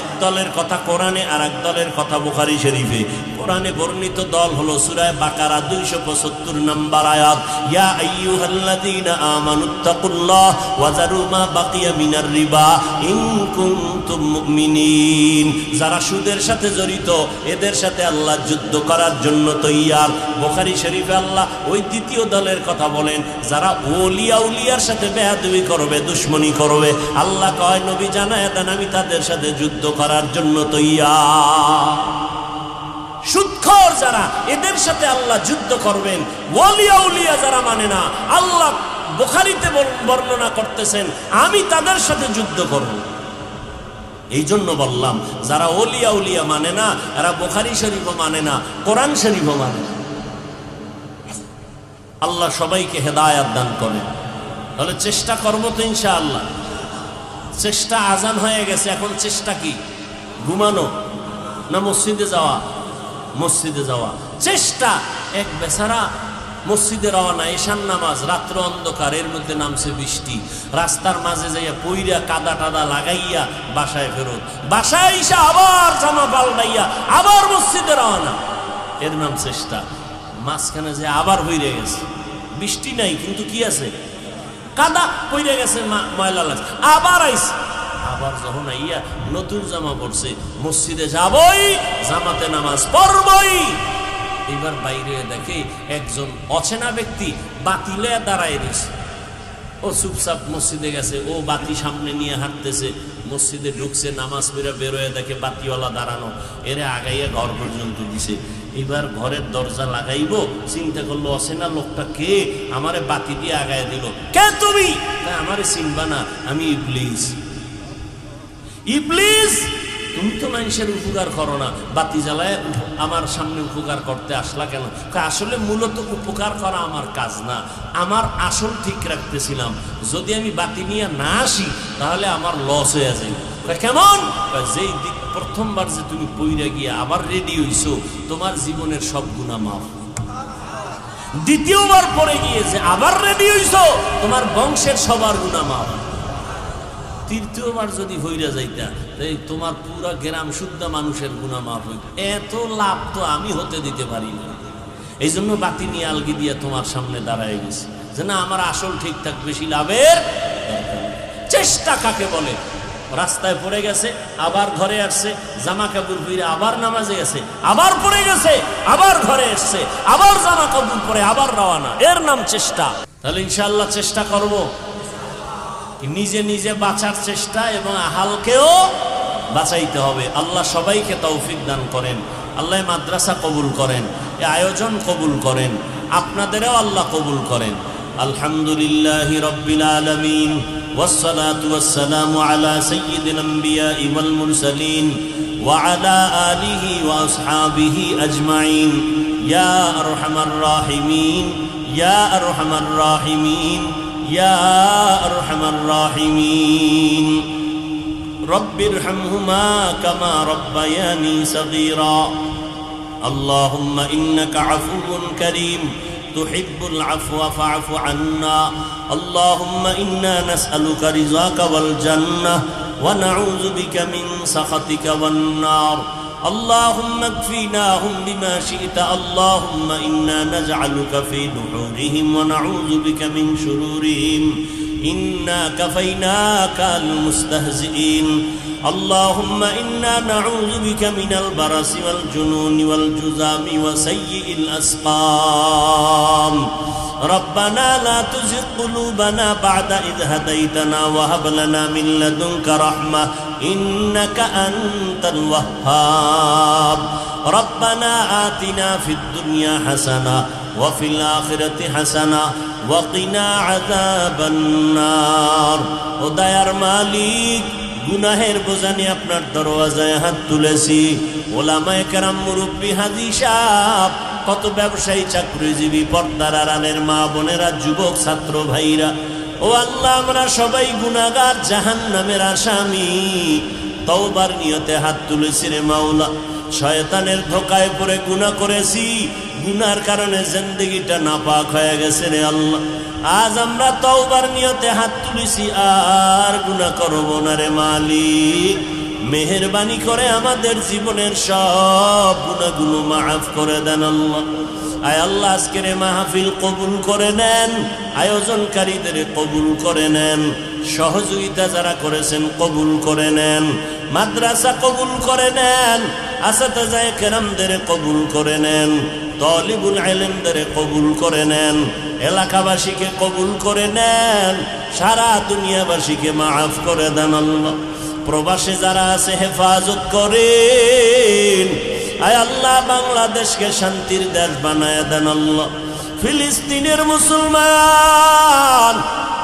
এক দলের কথা কোরআনে, আর এক দলের কথা বুখারী শরীফে। কোরআনে বর্ণিত দল হলো সূরা বাকারা 275 নম্বর আয়াত, ইয়া আইয়ুহাল্লাযীনা আমানুত্তাকুল্লাহ ওয়া যারু মা বাকিয়া মিনার রিবা ইন কুনতুম মুমিনিন। যারা সুদের সাথে জড়িত এদের সাথে আল্লাহ যুদ্ধ করার জন্য তৈয়ার। বুখারী শরীফে আল্লাহ ওই দ্বিতীয় দলের কথা বলেন, যারা ওলি আউলিয়ার সাথে বেয়াদবি করবে, দুশমনি করবে। আল্লাহ কয় নবী জানায় দেন আমি তাদের সাথে যুদ্ধ করার জন্য তৈয়ার। সুদখোর যারা, এদের সাথে আল্লাহ যুদ্ধ করবেন। ওলি আউলিয়া যারা মানে না, আল্লাহ বুখারীতে বর্ণনা করতেছেন আমি তাদের সাথে যুদ্ধ করব। এই জন্য বললাম যারা ওলি আউলিয়া মানে না, এরা বুখারী শরীফও মানে না, কোরআন শরীফও মানে না। আল্লাহ সবাইকে হেদায়াত দান করেন। তাহলে চেষ্টা করবো তো ইনশাআল্লাহ। চেষ্টা আজান হয়ে গেছে, এখন চেষ্টা কি? ঘুমানো না মসজিদে যাওয়া? মসজিদে যাওয়া চেষ্টা। এক বেচারা মসজিদে রওনা, ঈশান নামাজ, রাত্র অন্ধকার, এর মধ্যে নামছে বৃষ্টি। রাস্তার মাঝে যাইয়া পইরা কাদা টাদা লাগাইয়া বাসায় ফেরত, বাসায় এসে আবার জামা পাল্টাইয়া আবার মসজিদে রওনা, এর নাম চেষ্টা। মাঝখানে যে আবার হইরে গেছে, বৃষ্টি নাই কিন্তু কি আছে? কাদা পইরে গেছে, ময়লা লাগছে, আবার আইছে। আবার যখন আইয়া নতুন জামা পড়ছে, মসজিদে যাবই, জামাতে নামাজ পড়বই। এবার বাইরে দেখে একজন অচেনা ব্যক্তি বাতি লয়ে দাঁড়ায় দিছে। ও চুপচাপ মসজিদে গেছে, ও বাতি সামনে নিয়ে হাঁটতেছে, মসজিদে ঢুকছে, নামাজ পড়ে বেরোয় দেখে বাতিওয়ালা দাঁড়ানো, এরে আগাইয়া ঘর পর্যন্ত দিছে। এবার ঘরের দরজা লাগাইব, চিন্তা করলো অচেনা লোকটা কে, আমারে বাতি দিয়ে আগায় দিল। কে তুমি? আমারে চিনবা না, আমি ইবলিস। ইবলিস, তুমি তো মানুষের উপকার করো না, বাতি জ্বালায় আমার সামনে উপকার করতে আসলা কেন? আসলে মূলত উপকার করা আমার কাজ না, আমার আসল ঠিক রাখতেছিলাম। যদি আমি বাতি নিয়ে না আসি তাহলে আমার লস হয়ে যায়। কেমন? যেই প্রথমবার যে তুমি পইরা গিয়ে আবার রেডি হইছো, তোমার জীবনের সব গুনাহ মাফ। দ্বিতীয়বার পরে গিয়ে যে আবার রেডি হইছো, তোমার বংশের সবার গুনাহ মাফ। তৃতীয়বার যদি হইরা যাইতা, তাই তোমার পুরা গ্রাম শুদ্ধ মানুষের গুনাহ মাফ হইত। এত লাভ তো আমি হতে দিতে পারি না। এই জন্য বাতি নিয়ে আলগি দিয়া তোমার সামনে দাঁড়ায় গেছে, যে না আমার আসল ঠিকঠাক, বেশি লাভের। চেষ্টা কাকে বলে? রাস্তায় পড়ে গেছে, আবার ঘরে আসছে, জামা কাপড় পরে আবার নামাজে গেছে, আবার পড়ে গেছে, আবার ঘরে আসছে, আবার জামা কাপড় পরে আবার রওনা, এর নাম চেষ্টা। তাহলে ইনশাআল্লাহ চেষ্টা করব, নিজে নিজে বাঁচার চেষ্টা এবং আহালকেও বাঁচাইতে হবে। আল্লাহ সবাইকে তৌফিক দান করেন। আল্লাহ মাদ্রাসা কবুল করেন, এই আয়োজন কবুল করেন, আপনাদেরও আল্লাহ কবুল করেন। আলহামদুলিল্লাহি রাব্বিল আলামিন والصلاة والسلام على سيد الأنبياء والمرسلين وعلى آله وأصحابه أجمعين يا أرحم الراحمين يا أرحم الراحمين يا أرحم الراحمين رب ارحمهما كما ربياني صغيرا اللهم إنك عفو كريم تحب العفو فاعف عنا اللهم إنا نسألك رضاك والجنة ونعوذ بك من سخطك والنار اللهم اكفيناهم بما شئت اللهم إنا نجعلك في نحورهم ونعوذ بك من شرورهم إنا كفيناك المستهزئين اللهم إنا نعوذ بك من البرص والجنون والجذام وسيء الأسقام ربنا لا تزغ قلوبنا بعد إذ هديتنا وهب لنا من لدنك رحمة إنك أنت الوهاب ربنا آتنا في الدنيا حسنة وفي الآخرة حسنة وقنا عذاب النار وديار مالك গুনাহের বোঝানি আপনার দরওয়াজায় হাত তুলেছি ওলামায়ে কেরাম মুরব্বী হাজী সাহেব কত ব্যবসায়ী চাকরিজীবী পর্দার আড়ালের মা বোনেরা যুবক ছাত্র ভাইরা ও আল্লাহ আমরা সবাই গুনাহগার জাহান্নামের আসামি তওবার নিয়তে হাত তুলেছি রে মাওলা শয়তানের ধোকায় পড়ে গুনাহ করেছি গুনার কারণে জিন্দেগিটা নাপাক হয়ে গেছে রে আল্লাহ আজ আমরা তওবার নিয়তে হাত তুলেছি আর গুনাহ করব না রে মালিক মেহেরবানি করে আমাদের জীবনের সব গুনাহগুলো মাফ করে দেন আল্লাহ আয় আল্লাহ আজকের মাহফিল কবুল করে নেন আয়োজনকারীদের কবুল করে নেন সহযোগিতা যারা করেছেন কবুল করে নেন মাদ্রাসা কবুল করে নেন আসাতাজায়ে কেরামদের কবুল করে নেন তালিবুল ইলমদের কবুল করে নেন এলাকাবাসীকে কবুল করে নেন সারা দুনিয়াবাসীকে মাফ করে দেন আল্লাহ প্রবাসে যারা আছে হেফাজত করেন আয় আল্লাহ বাংলাদেশকে শান্তির দেশ বানায় দেন আল্লাহ ফিলিস্তিনের মুসলমান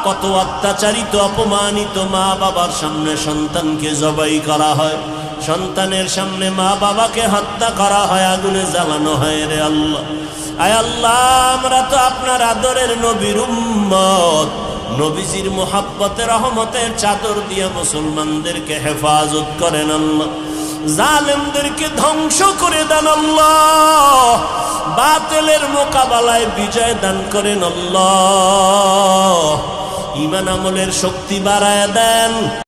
কত অত্যাচারিত অপমানিত মা বাবার সামনে সন্তানকে জবাই করা হয় সন্তানের সামনে মা বাবাকে হত্যা করা হয় আগুনে জ্বালানো হয় রে আল্লাহ আয় আল্লাহ আমরা তো আপনার আদরের নবীর উম্মত নবীজির মুহাব্বতের রহমতের চাদর দিয়ে মুসলমানদেরকে হেফাজত করেন আল্লাহ জালেমদেরকে ধ্বংস করে দেন আল্লাহ বাতিলের মোকাবেলায় বিজয় দান করেন আল্লাহ ঈমান আমলের শক্তি বাড়ায় দেন